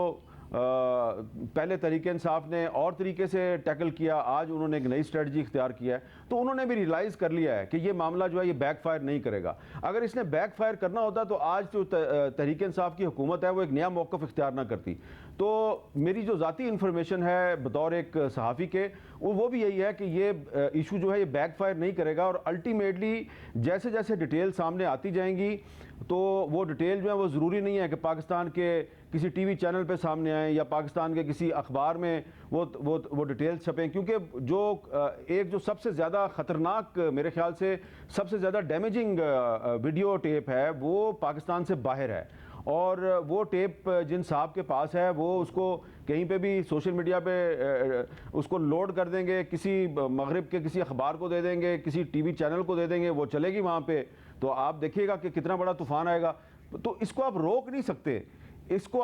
पहले तहरीक इंसाफ ने और तरीके से टैकल किया, आज उन्होंने एक नई स्ट्रेटजी इख्तियार किया है, तो उन्होंने भी रियलाइज़ कर लिया है कि ये मामला जो है ये बैकफायर नहीं करेगा। अगर इसने बैकफायर करना होता तो आज जो तहरीक इंसाफ की हुकूमत है वो एक नया मौक़िफ़ इख्तियार ना करती। तो मेरी जो ज़ाती इन्फॉर्मेशन है बतौर एक सहाफ़ी के, वो भी यही है कि ये इशू जो है ये बैकफायर नहीं करेगा और अल्टीमेटली जैसे जैसे डिटेल सामने आती जाएंगी तो वो डिटेल जो है वो ज़रूरी नहीं है कि पाकिस्तान के किसी टीवी चैनल पे सामने आए या पाकिस्तान के किसी अखबार में वो डिटेल छपें, क्योंकि जो सबसे ज़्यादा ख़तरनाक, मेरे ख्याल से सबसे ज़्यादा डैमेजिंग वीडियो टेप है वो पाकिस्तान से बाहर है। और वो टेप जिन साहब के पास है वो उसको कहीं पे भी सोशल मीडिया पे उसको लोड कर देंगे, किसी मगरिब के किसी अखबार को दे देंगे, किसी टीवी चैनल को दे देंगे, वो चलेगी वहाँ पे, तो आप देखिएगा कि कितना बड़ा तूफान आएगा। तो इसको आप रोक नहीं सकते, इसको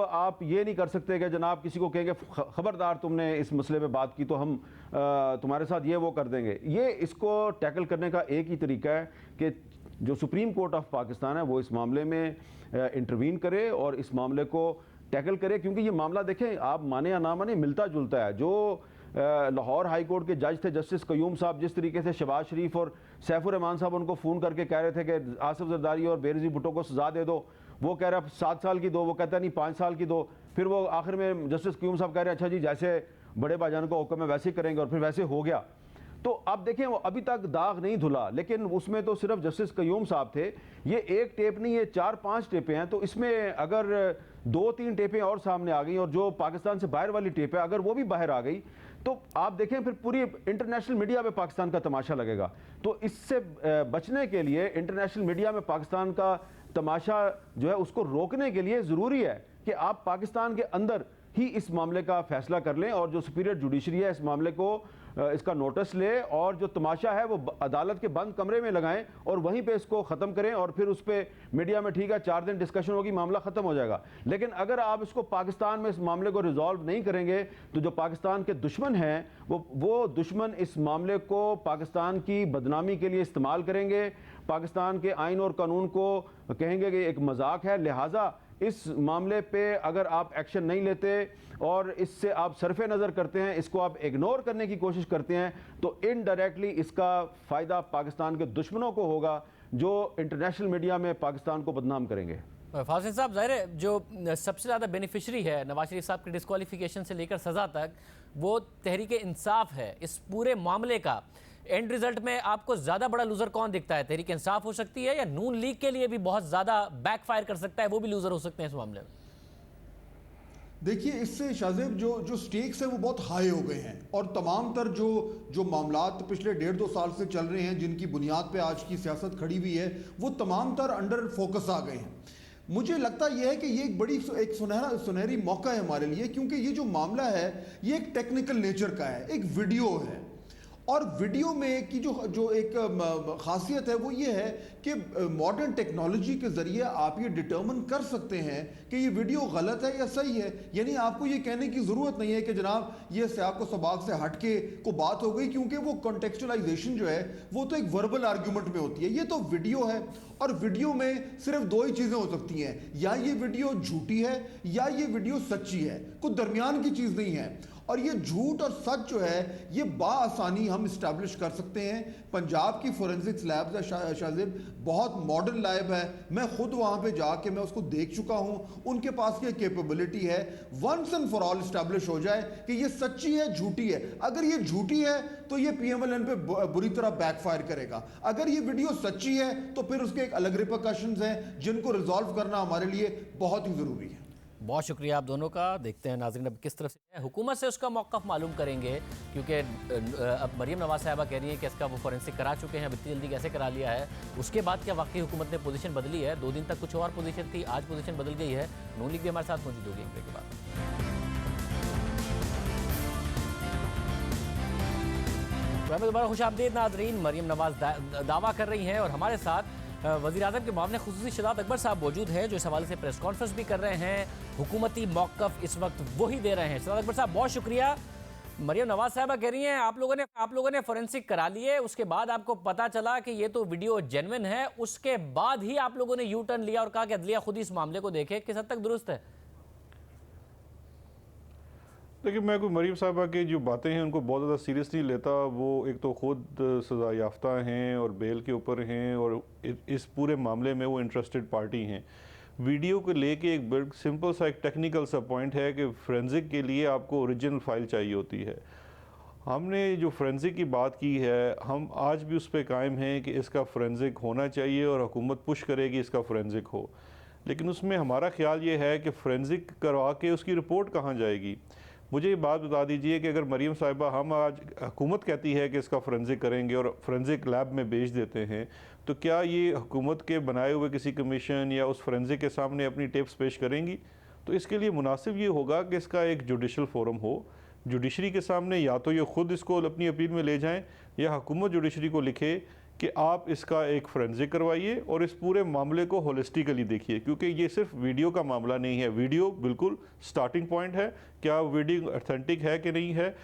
आप ये नहीं कर सकते कि जनाब किसी को कहेंगे ख़बरदार तुमने इस मसले पे बात की तो हम तुम्हारे साथ ये वो कर देंगे। ये इसको टैकल करने का एक ही तरीका है कि जो सुप्रीम कोर्ट ऑफ पाकिस्तान है वो इस मामले में इंटरवीन करे और इस मामले को टैकल करे, क्योंकि ये मामला देखें आप माने या ना माने मिलता जुलता है। जो लाहौर हाई कोर्ट के जज थे जस्टिस कयूम साहब, जिस तरीके से शहबाज शरीफ और सैफुर रहमान साहब उनको फ़ोन करके कह रहे थे कि आसिफ जरदारी और बेनज़ीर भुट्टो को सज़ा दे दो, वो कह रहा है 7 साल की दो, वो कहता नहीं 5 साल की दो, फिर वो आखिर में जस्टिस कयूम साहब कह रहे हैं अच्छा जी जैसे बड़े भाईजान को हुक्म है वैसे ही करेंगे, और फिर वैसे हो गया। तो अब देखें वो अभी तक दाग नहीं धुला, लेकिन उसमें तो सिर्फ जस्टिस कयूम साहब थे। ये एक टेप नहीं, ये 4-5 टेपें हैं, तो इसमें अगर 2-3 टेपें और सामने आ गई और जो पाकिस्तान से बाहर वाली टेप है अगर वो भी बाहर आ गई तो आप देखें फिर पूरी इंटरनेशनल मीडिया में पाकिस्तान का तमाशा लगेगा। तो इससे बचने के लिए इंटरनेशनल मीडिया में पाकिस्तान का तमाशा जो है उसको रोकने के लिए ज़रूरी है कि आप पाकिस्तान के अंदर ही इस मामले का फैसला कर लें और जो सुपीरियर जुडिशरी है इस मामले को इसका नोटिस ले और जो तमाशा है वो अदालत के बंद कमरे में लगाएं और वहीं पे इसको ख़त्म करें, और फिर उस पर मीडिया में ठीक है 4 दिन डिस्कशन होगी, मामला ख़त्म हो जाएगा। लेकिन अगर आप इसको पाकिस्तान में इस मामले को रिजॉल्व नहीं करेंगे तो जो पाकिस्तान के दुश्मन हैं वो दुश्मन इस मामले को पाकिस्तान की बदनामी के लिए इस्तेमाल करेंगे, पाकिस्तान के आइन और कानून को कहेंगे कि एक मजाक है। लिहाजा इस मामले पे अगर आप एक्शन नहीं लेते और इससे आप सरफे नज़र करते हैं, इसको आप इग्नोर करने की कोशिश करते हैं, तो इनडायरेक्टली इसका फ़ायदा पाकिस्तान के दुश्मनों को होगा जो इंटरनेशनल मीडिया में पाकिस्तान को बदनाम करेंगे। फासिल साहब, ज़ाहिर है जो सबसे ज़्यादा बेनिफिशरी है नवाज शरीफ साहब के डिस्क्वालिफिकेशन से लेकर सज़ा तक वो तहरीक इंसाफ है। इस पूरे मामले का एंड रिजल्ट में आपको ज़्यादा बड़ा लूज़र कौन दिखता है? तहरीक इंसाफ हो सकती है या नून लीग के लिए भी बहुत ज़्यादा बैकफायर कर सकता है, वो भी लूज़र हो सकते हैं इस मामले में? देखिए इससे शाहजेब जो स्टेक्स हैं वो बहुत हाई हो गए हैं और तमाम तर जो मामलात पिछले 1.5-2 साल से चल रहे हैं जिनकी बुनियाद पे आज की सियासत खड़ी हुई है वो तमाम तर अंडर फोकस आ गए हैं। मुझे लगता यह है कि ये एक सुनहरी मौका है हमारे लिए, क्योंकि ये जो मामला है ये एक टेक्निकल नेचर का है, एक वीडियो है और वीडियो में की जो एक खासियत है वो ये है कि मॉडर्न टेक्नोलॉजी के ज़रिए आप ये डिटर्मिन कर सकते हैं कि ये वीडियो गलत है या सही है। यानी आपको ये कहने की ज़रूरत नहीं है कि जनाब ये सियाक़ व सबाक़ से हटके को बात हो गई, क्योंकि वो कॉन्टेक्चुअलाइजेशन जो है वो तो एक वर्बल आर्ग्यूमेंट में होती है। ये तो वीडियो है और वीडियो में सिर्फ 2 ही चीज़ें हो सकती हैं, या ये वीडियो झूठी है या ये वीडियो सच्ची है, कुछ दरमियान की चीज़ नहीं है। और ये झूठ और सच जो है ये बाआसानी हम इस्टेब्लिश कर सकते हैं। पंजाब की फोरेंसिक्स लैब्स है शाहजेब, बहुत मॉडर्न लैब है, मैं खुद वहाँ पे जाके मैं उसको देख चुका हूँ, उनके पास ये कैपेबिलिटी है। Once and for all establish हो जाए कि ये सच्ची है झूठी है। अगर ये झूठी है तो ये PMLN पे बुरी तरह बैकफायर करेगा, अगर ये वीडियो सच्ची है तो फिर उसके एक अलग रिपरकशंस हैं जिनको रिजॉल्व करना हमारे लिए बहुत ही ज़रूरी है। बहुत शुक्रिया आप दोनों का। देखते हैं नाज़रीन अब किस तरफ से है, हुकूमत से उसका मौक़िफ़ मालूम करेंगे, क्योंकि अब मरियम नवाज साहबा कह रही है कि इसका वो फोरेंसिक करा चुके हैं, अब इतनी जल्दी कैसे करा लिया है। उसके बाद क्या वाकई हुकूमत ने पोजीशन बदली है? 2 दिन तक कुछ और पोजीशन थी, आज पोजीशन बदल गई है। नून लीग भी हमारे साथ मौजूद होगी ब्रेक के बाद। दोबारा खुशामदीद नाज़रीन। मरियम नवाज दावा कर रही हैं और हमारे साथ वज़ीर आज़म के मामले खुसूसी शहजाद अकबर साहब मौजूद हैं, जो इस हवाले से प्रेस कॉन्फ्रेंस भी कर रहे हैं। हुकूमती मौक़िफ़ इस वक्त वही दे रहे हैं। शहजाद अकबर साहब बहुत शुक्रिया। मरियम नवाज साहबा कह रही हैं आप लोगों ने फोरेंसिक करा लिए, उसके बाद आपको पता चला कि ये तो वीडियो जेन्युइन है, उसके बाद ही आप लोगों ने यू टर्न लिया और कहा कि अदलिया खुद ही इस मामले को देखे। किस हद तक दुरुस्त है? देखिए मैं कोई मरीम साहबा की जो बातें हैं उनको बहुत ज़्यादा सीरियस नहीं लेता। वो एक तो ख़ुद सज़ा याफ्ता हैं और बेल के ऊपर हैं और इस पूरे मामले में वो इंटरेस्टेड पार्टी हैं। वीडियो को लेके एक सिंपल सा एक टेक्निकल सा पॉइंट है कि फोरेंसिक के लिए आपको ओरिजिनल फाइल चाहिए होती है। हमने जो फोरेंसिक की बात की है, हम आज भी उस पर कायम हैं कि इसका फोरेंसिक होना चाहिए और हुकूमत पुश करेगी इसका फोरेंसिक हो। लेकिन उसमें हमारा ख्याल ये है कि फोरेंसिक करवा के उसकी रिपोर्ट कहाँ जाएगी। मुझे ये बात बता दीजिए कि अगर मरीम साहिबा, हम आज हुकूमत कहती है कि इसका फोरेंसिक करेंगे और फोरेंसिक लैब में भेज देते हैं, तो क्या ये हुकूमत के बनाए हुए किसी कमीशन या उस फोरेंसिक के सामने अपनी टेप्स पेश करेंगी? तो इसके लिए मुनासिब ये होगा कि इसका एक जुडिशल फोरम हो, जुडिशरी के सामने या तो ये ख़ुद इसको अपनी अपील में ले जाएं या हुकूमत जुडिशरी को लिखे कि आप इसका एक फोरेंसिक करवाइए और इस पूरे मामले को होलिस्टिकली देखिए, क्योंकि ये सिर्फ वीडियो का मामला नहीं है। वीडियो बिल्कुल स्टार्टिंग पॉइंट है, क्या वीडियो ऑथेंटिक है कि नहीं है।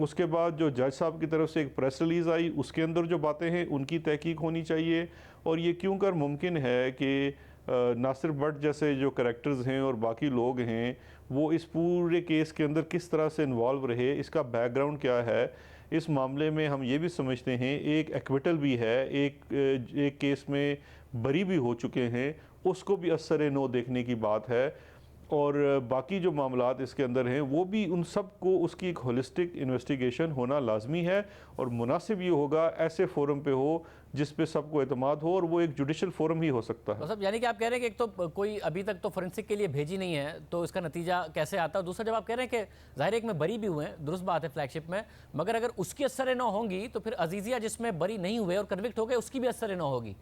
उसके बाद जो जज साहब की तरफ से एक प्रेस रिलीज़ आई, उसके अंदर जो बातें हैं उनकी तहकीक होनी चाहिए। और ये क्यों कर मुमकिन है कि नासिर भट्ट जैसे जो करैक्टर्स हैं और बाकी लोग हैं वो इस पूरे केस के अंदर किस तरह से इन्वॉल्व रहे, इसका बैकग्राउंड क्या है। इस मामले में हम ये भी समझते हैं एक एक्विटल भी है, एक केस में बरी भी हो चुके हैं, उसको भी असर नो देखने की बात है। और बाकी जो मामलात इसके अंदर हैं वो भी, उन सब को उसकी एक होलिस्टिक इन्वेस्टिगेशन होना लाजमी है। और मुनासिब ये होगा ऐसे फोरम पे हो जिस पे सबको एतमाद हो, और वो एक जुडिशल फोरम ही हो सकता है। मतलब यानी कि आप कह रहे हैं कि एक तो कोई अभी तक तो फोरेंसिक के लिए भेजी नहीं है, तो इसका नतीजा कैसे आता है। दूसरा, जब आप कह रहे हैं कि जाहिर एक में बरी भी हुए हैं, दुरुस्त बात है फ्लैगशिप में, मगर अगर उसकी असर न होंगी तो फिर अजीजिया जिसमें बरी नहीं हुए और कन्विक्ट हो गए उसकी भी असर न होगी।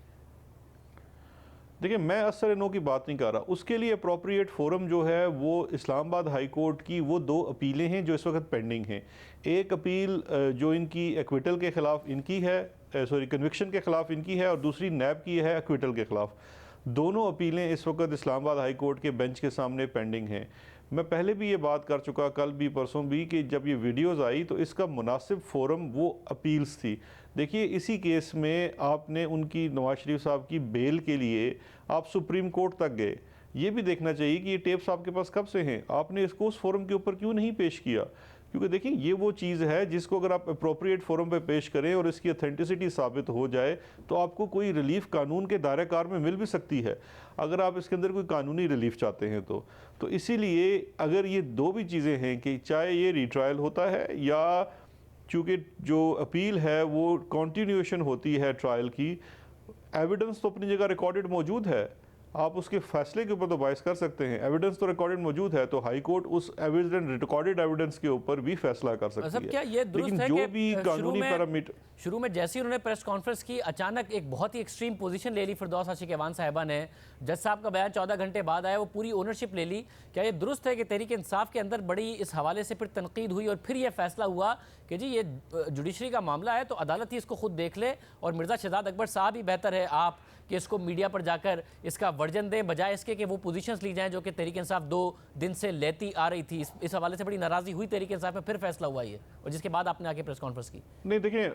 देखिए, मैं असर नो की बात नहीं कर रहा, उसके लिए अप्रोप्रिएट फोरम जो है वो इस्लामाबाद हाई कोर्ट की वो 2 अपीलें हैं जो इस वक्त पेंडिंग हैं। एक अपील जो इनकी एक्विटल के ख़िलाफ़ इनकी है, कन्विक्शन के ख़िलाफ़ इनकी है, और दूसरी नैब की है एक्विटल के ख़िलाफ़। दोनों अपीलें इस वक्त इस्लामाबाद हाई कोर्ट के बेंच के सामने पेंडिंग हैं। मैं पहले भी ये बात कर चुका, कल भी परसों भी, कि जब ये वीडियोज़ आई तो इसका मुनासिब फोरम वो अपील्स थी। देखिए, इसी केस में आपने उनकी नवाज शरीफ साहब की बेल के लिए आप सुप्रीम कोर्ट तक गए। ये भी देखना चाहिए कि ये टेप्स आपके पास कब से हैं, आपने इसको उस फोरम के ऊपर क्यों नहीं पेश किया। क्योंकि देखिए, ये वो चीज़ है जिसको अगर आप अप्रोप्रिएट फोरम पे पेश करें और इसकी ऑथेंटिसिटी साबित हो जाए तो आपको कोई रिलीफ कानून के दायरे कार में मिल भी सकती है, अगर आप इसके अंदर कोई कानूनी रिलीफ चाहते हैं तो इसीलिए अगर ये 2 भी चीज़ें हैं कि चाहे ये रीट्रायल होता है या चूँकि जो अपील है वो कॉन्टिन्यूएशन होती है ट्रायल की, एविडेंस तो अपनी जगह रिकॉर्डेड मौजूद है, आप उसके फैसले के ऊपर तो बाइस कर सकते हैं। एविडेंस तो रिकॉर्डेड मौजूद है, तो हाई कोर्ट उस एविडेंस, रिकॉर्डेड एविडेंस के ऊपर भी फैसला कर सकती है। क्या ये दुरुस्त लेकिन है जो कि भी कानूनी पैरामीटर, शुरू में जैसे ही उन्होंने प्रेस कॉन्फ्रेंस की, अचानक एक बहुत ही एक्सट्रीम पोजीशन ले ली फिरदौस आशिक एवान साहिबा ने, जज साहब का बयान 14 घंटे बाद आया, वो पूरी ओनरशिप ले ली। क्या ये दुरुस्त है कि तहरीक इंसाफ के अंदर बड़ी इस हवाले से फिर तनकीद हुई और फिर ये फैसला हुआ कि जी ये जुडिशरी का मामला है तो अदालत ही इसको खुद देख ले, और मिर्ज़ा शहजाद अकबर साहब ही बेहतर है आप कि इसको मीडिया पर जाकर इसका वर्जन दें, बजाय इसके कि वो पोजीशंस ली जाएं जो कि तहरीक इंसाफ 2 दिन से लेती आ रही थी। इस हवाले से बड़ी नाराज़गी हुई तहरीक इंसाफ में, फिर फैसला हुआ ये, और जिसके बाद आपने आके प्रेस कॉन्फ्रेंस की। नहीं देखिए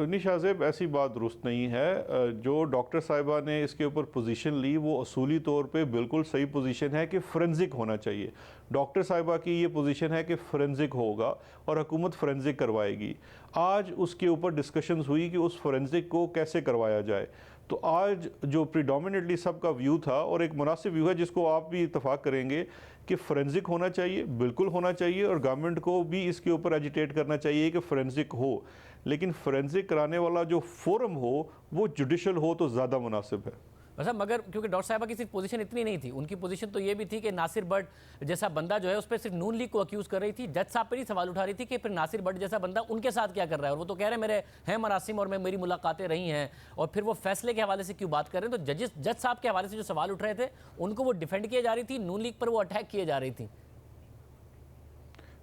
निशाज़ेब, ऐसी बात दुरुस्त नहीं है। जो डॉक्टर साहिबा ने इसके ऊपर पोजीशन ली वो असूली तौर पे बिल्कुल सही पोजीशन है कि फोरेंसिक होना चाहिए। डॉक्टर साहिबा की ये पोजीशन है कि फोरेंसिक होगा और हुकूमत फोरेंसिक करवाएगी। आज उसके ऊपर डिस्कशंस हुई कि उस फोरेंसिक को कैसे करवाया जाए। तो आज जो प्रीडोमिनेटली सबका व्यू था और एक मुनासिब व्यू है जिसको आप भी इत्तफाक करेंगे कि फोरेंसिक होना चाहिए, बिल्कुल होना चाहिए, और गवर्नमेंट को भी इसके ऊपर एजिटेट करना चाहिए कि फोरेंसिक हो, लेकिन फोरेंसिक कराने वाला जो फोरम हो वो जुडिशल हो तो ज़्यादा मुनासिब है। अच्छा, मगर क्योंकि डॉक्टर साहिबा की सिर्फ पोजीशन इतनी नहीं थी, उनकी पोजीशन तो ये भी थी कि नासिर भट्ट जैसा बंदा जो है उस पर सिर्फ नून लीग को अक्यूज़ कर रही थी, जज साहब पर ही सवाल उठा रही थी कि फिर नासिर भट्ट जैसा बंदा उनके साथ क्या कर रहा है, और वो तो कह रहे हैं मेरे हैं मरासिम और मेरी मुलाकातें रही हैं, और फिर वो फैसले के हवाले से क्यों बात कर रहे हैं। तो जज साहब के हवाले से जो सवाल उठ रहे थे उनको वो डिफेंड किए जा रही थी, नून लीग पर वो अटैक किए जा रही थी।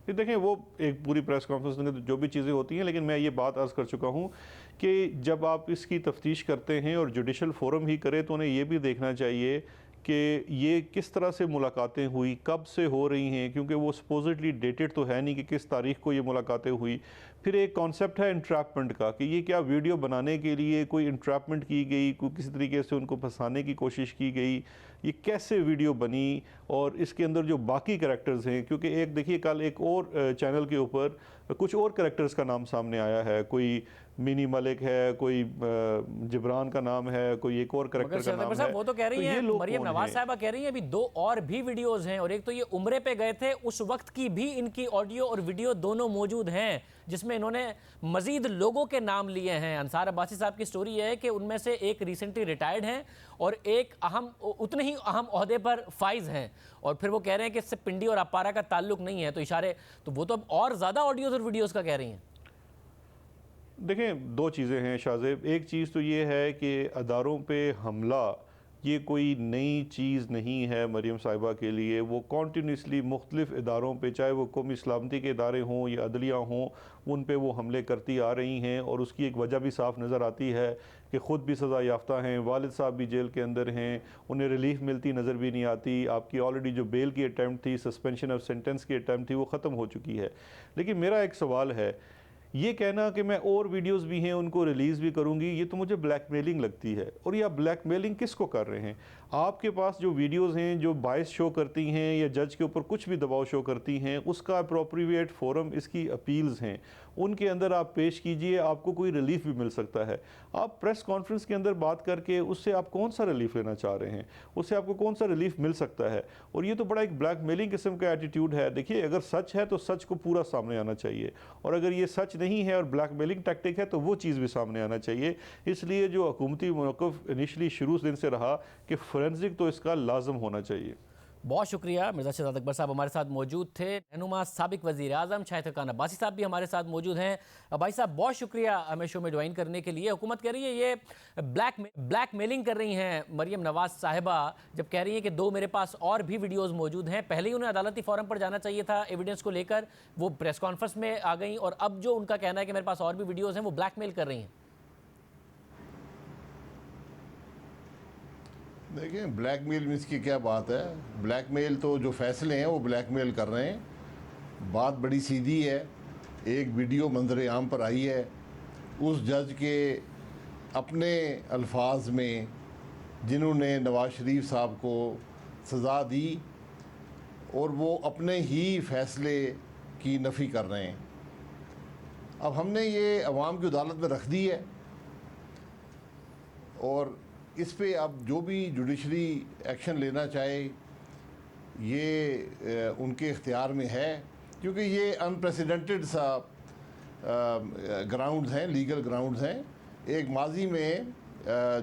देखें, वो एक पूरी प्रेस कॉन्फ्रेंस में जो भी चीज़ें होती हैं, लेकिन मैं ये बात अर्ज़ कर चुका हूँ कि जब आप इसकी तफ्तीश करते हैं और जुडिशल फोरम ही करे तो उन्हें ये भी देखना चाहिए कि ये किस तरह से मुलाकातें हुई, कब से हो रही हैं, क्योंकि वो सपोजिटली डेटेड तो है नहीं कि किस तारीख को ये मुलाकातें हुई। फिर एक कॉन्सेप्ट है इंट्रैपमेंट का कि ये क्या वीडियो बनाने के लिए कोई इंट्रैपमेंट की गई, कोई किसी तरीके से उनको फंसाने की कोशिश की गई, ये कैसे वीडियो बनी, और इसके अंदर जो बाकी करैक्टर्स हैं, क्योंकि एक देखिए कल एक और चैनल के ऊपर कुछ और करैक्टर्स का नाम सामने आया है, कोई मिनी मलिक है, कोई जिब्रान का नाम है, कोई एक और करैक्टर का नाम है। वो तो कह रही हैं, मरियम नवाज साहिबा कह रही हैं अभी 2 और भी वीडियोस हैं, और एक तो ये उम्रे पे गए थे उस वक्त की भी इनकी ऑडियो और वीडियो दोनों मौजूद हैं, जिसमें इन्होंने मजीद लोगों के नाम लिए हैं। अंसार अब्बासी साहब की स्टोरी है कि उनमें से एक रिसेंटली रिटायर्ड हैं और एक उतने ही अहम ओहदे पर फाइज हैं, और फिर वो कह रहे हैं कि इससे पिंडी और अपारा का ताल्लुक नहीं है, तो इशारे तो वो तो अब और ज़्यादा ऑडियोज और वीडियोज़ का कह रही हैं। देखें, 2 चीज़ें हैं शाहजेब। एक चीज़ तो ये है कि अदारों पे हमला ये कोई नई चीज़ नहीं है मरीम साहिबा के लिए। वो कॉन्टीन्यूसली मुख्तलिफ़ इदारों पे, चाहे वो कौमी सलामती के इदारे हों या अदलिया हों, उन पे वो हमले करती आ रही हैं, और उसकी एक वजह भी साफ़ नज़र आती है कि ख़ुद भी सज़ा याफ्ता हैं, वालिद साहब भी जेल के अंदर हैं, उन्हें रिलीफ मिलती नज़र भी नहीं आती। आपकी ऑलरेडी जो बेल की अटैम्प्ट थी, सस्पेंशन ऑफ सेंटेंस की अटैम्प्ट थी, वो ख़त्म हो चुकी है। लेकिन मेरा एक सवाल है, ये कहना कि मैं और वीडियोस भी हैं उनको रिलीज़ भी करूंगी, ये तो मुझे ब्लैकमेलिंग लगती है। और ये आप ब्लैकमेलिंग किसको कर रहे हैं? आपके पास जो वीडियोस हैं जो बायस शो करती हैं या जज के ऊपर कुछ भी दबाव शो करती हैं, उसका अप्रोप्रिएट फोरम इसकी अपील्स हैं, उनके अंदर आप पेश कीजिए, आपको कोई रिलीफ भी मिल सकता है। आप प्रेस कॉन्फ्रेंस के अंदर बात करके उससे आप कौन सा रिलीफ लेना चाह रहे हैं? उससे आपको कौन सा रिलीफ मिल सकता है? और ये तो बड़ा एक ब्लैकमेलिंग किस्म का एटीट्यूड है। देखिए, अगर सच है तो सच को पूरा सामने आना चाहिए, और अगर ये सच नहीं है और ब्लैकमेलिंग टैक्टिक है तो वो चीज़ भी सामने आना चाहिए। इसलिए जो हुकूमती मौक़िफ़ इनिशली शुरू दिन से रहा कि फोरेंसिक तो इसका लाजम होना चाहिए। बहुत शुक्रिया। मिर्ज़ा शहजाद अकबर साहब हमारे साथ मौजूद थे। रहनुमा साबिक वज़ीर आज़म शाहिद खान अब्बासी साहब भी हमारे साथ मौजूद हैं। भाई साहब, बहुत शुक्रिया हमें शो में ज्वाइन करने के लिए। हुकूमत कह रही है ये ब्लैकमेलिंग कर रही हैं मरियम नवाज साहिबा, जब कह रही हैं कि 2 मेरे पास और भी वीडियोज़ मौजूद हैं। पहले ही उन्हें अदालती फ़ोरम पर जाना चाहिए था एविडेंस को लेकर, वो प्रेस कॉन्फ्रेंस में आ गई, और अब जो उनका कहना है कि मेरे पास और भी वीडियोज़ हैं, वो ब्लैकमेल कर रही हैं। देखिए, ब्लैकमेल मीन्स की क्या बात है? ब्लैकमेल तो जो फैसले हैं वो ब्लैकमेल कर रहे हैं। बात बड़ी सीधी है। एक वीडियो मंजर आम पर आई है, उस जज के अपने अल्फाज में जिन्होंने नवाज शरीफ साहब को सज़ा दी, और वो अपने ही फैसले की नफ़ी कर रहे हैं। अब हमने ये अवाम की अदालत में रख दी है, और इस पे अब जो भी जुडिशरी एक्शन लेना चाहे ये उनके इख्तियार में है, क्योंकि ये अनप्रेसिडेंटेड सा ग्राउंड्स हैं, लीगल ग्राउंड्स हैं। एक माजी में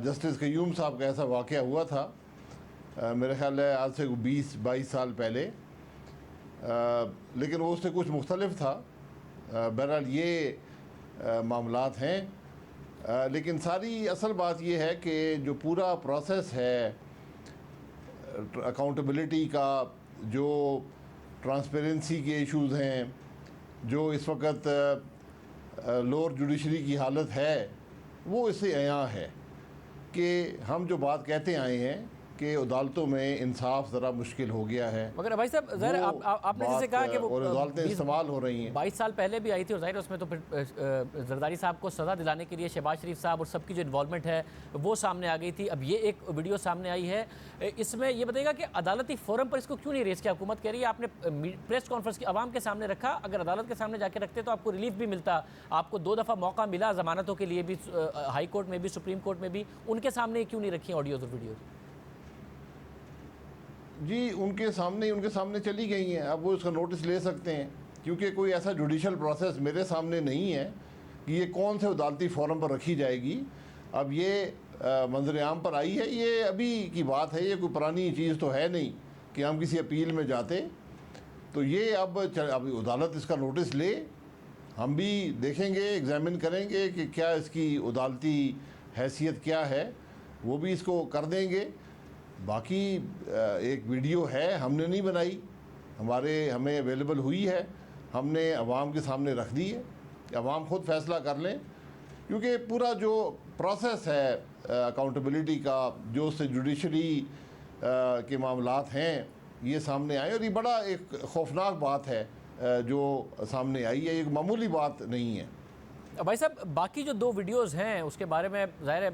जस्टिस क़य्यूम साहब का ऐसा वाक़या हुआ था, मेरे ख़्याल है आज से 20-22 साल पहले, लेकिन वो उससे कुछ मुख्तलिफ था। बहरहाल ये मामलात हैं, लेकिन सारी असल बात यह है कि जो पूरा प्रोसेस है अकाउंटेबिलिटी का, जो ट्रांसपेरेंसी के इश्यूज़ हैं, जो इस वक्त लोअर जुडिशरी की हालत है, वो इससे अयां है कि हम जो बात कहते आए हैं कि अदालतों में इंसाफ ज़रा मुश्किल हो गया है। मगर भाई साहब, ज़ाहिर आपने जैसे कहा कि वो अदालतें इस्तेमाल हो रही हैं, 22 साल पहले भी आई थी, और ज़ाहिर उसमें तो फिर जरदारी साहब को सज़ा दिलाने के लिए शहबाज शरीफ साहब और सबकी जो इन्वॉल्वमेंट है वो सामने आ गई थी। अब ये एक वीडियो सामने आई है, इसमें ये बताइएगा कि अदालती फोरम पर इसको क्यों नहीं रेस किया? हुकूमत कह रही है आपने प्रेस कॉन्फ्रेंस की आवाम के सामने रखा, अगर अदालत के सामने जाके रखते तो आपको रिलीफ भी मिलता, आपको 2 दफ़ा मौका मिला ज़मानतों के लिए भी, हाई कोर्ट में भी, सुप्रीम कोर्ट में भी। उनके सामने क्यों नहीं रखी ऑडियोज़ और वीडियोज़? जी, उनके सामने चली गई हैं। अब वो इसका नोटिस ले सकते हैं, क्योंकि कोई ऐसा जुडिशल प्रोसेस मेरे सामने नहीं है कि ये कौन से अदालती फोरम पर रखी जाएगी। अब ये मंजर आम पर आई है, ये अभी की बात है, ये कोई पुरानी चीज़ तो है नहीं कि हम किसी अपील में जाते। तो ये अब अदालत इसका नोटिस ले, हम भी देखेंगे, एग्जामिन करेंगे कि क्या इसकी अदालती हैसियत क्या है, वो भी इसको कर देंगे। बाकी एक वीडियो है, हमने नहीं बनाई, हमें अवेलेबल हुई है, हमने अवाम के सामने रख दी है, अवाम खुद फैसला कर लें, क्योंकि पूरा जो प्रोसेस है अकाउंटेबिलिटी का, जो उससे जुडिशरी के मामलात हैं, ये सामने आए, और ये बड़ा एक खौफनाक बात है जो सामने आई है, एक मामूली बात नहीं है। भाई साहब, बाकी जो 2 वीडियोस हैं उसके बारे में ज़ाहिर है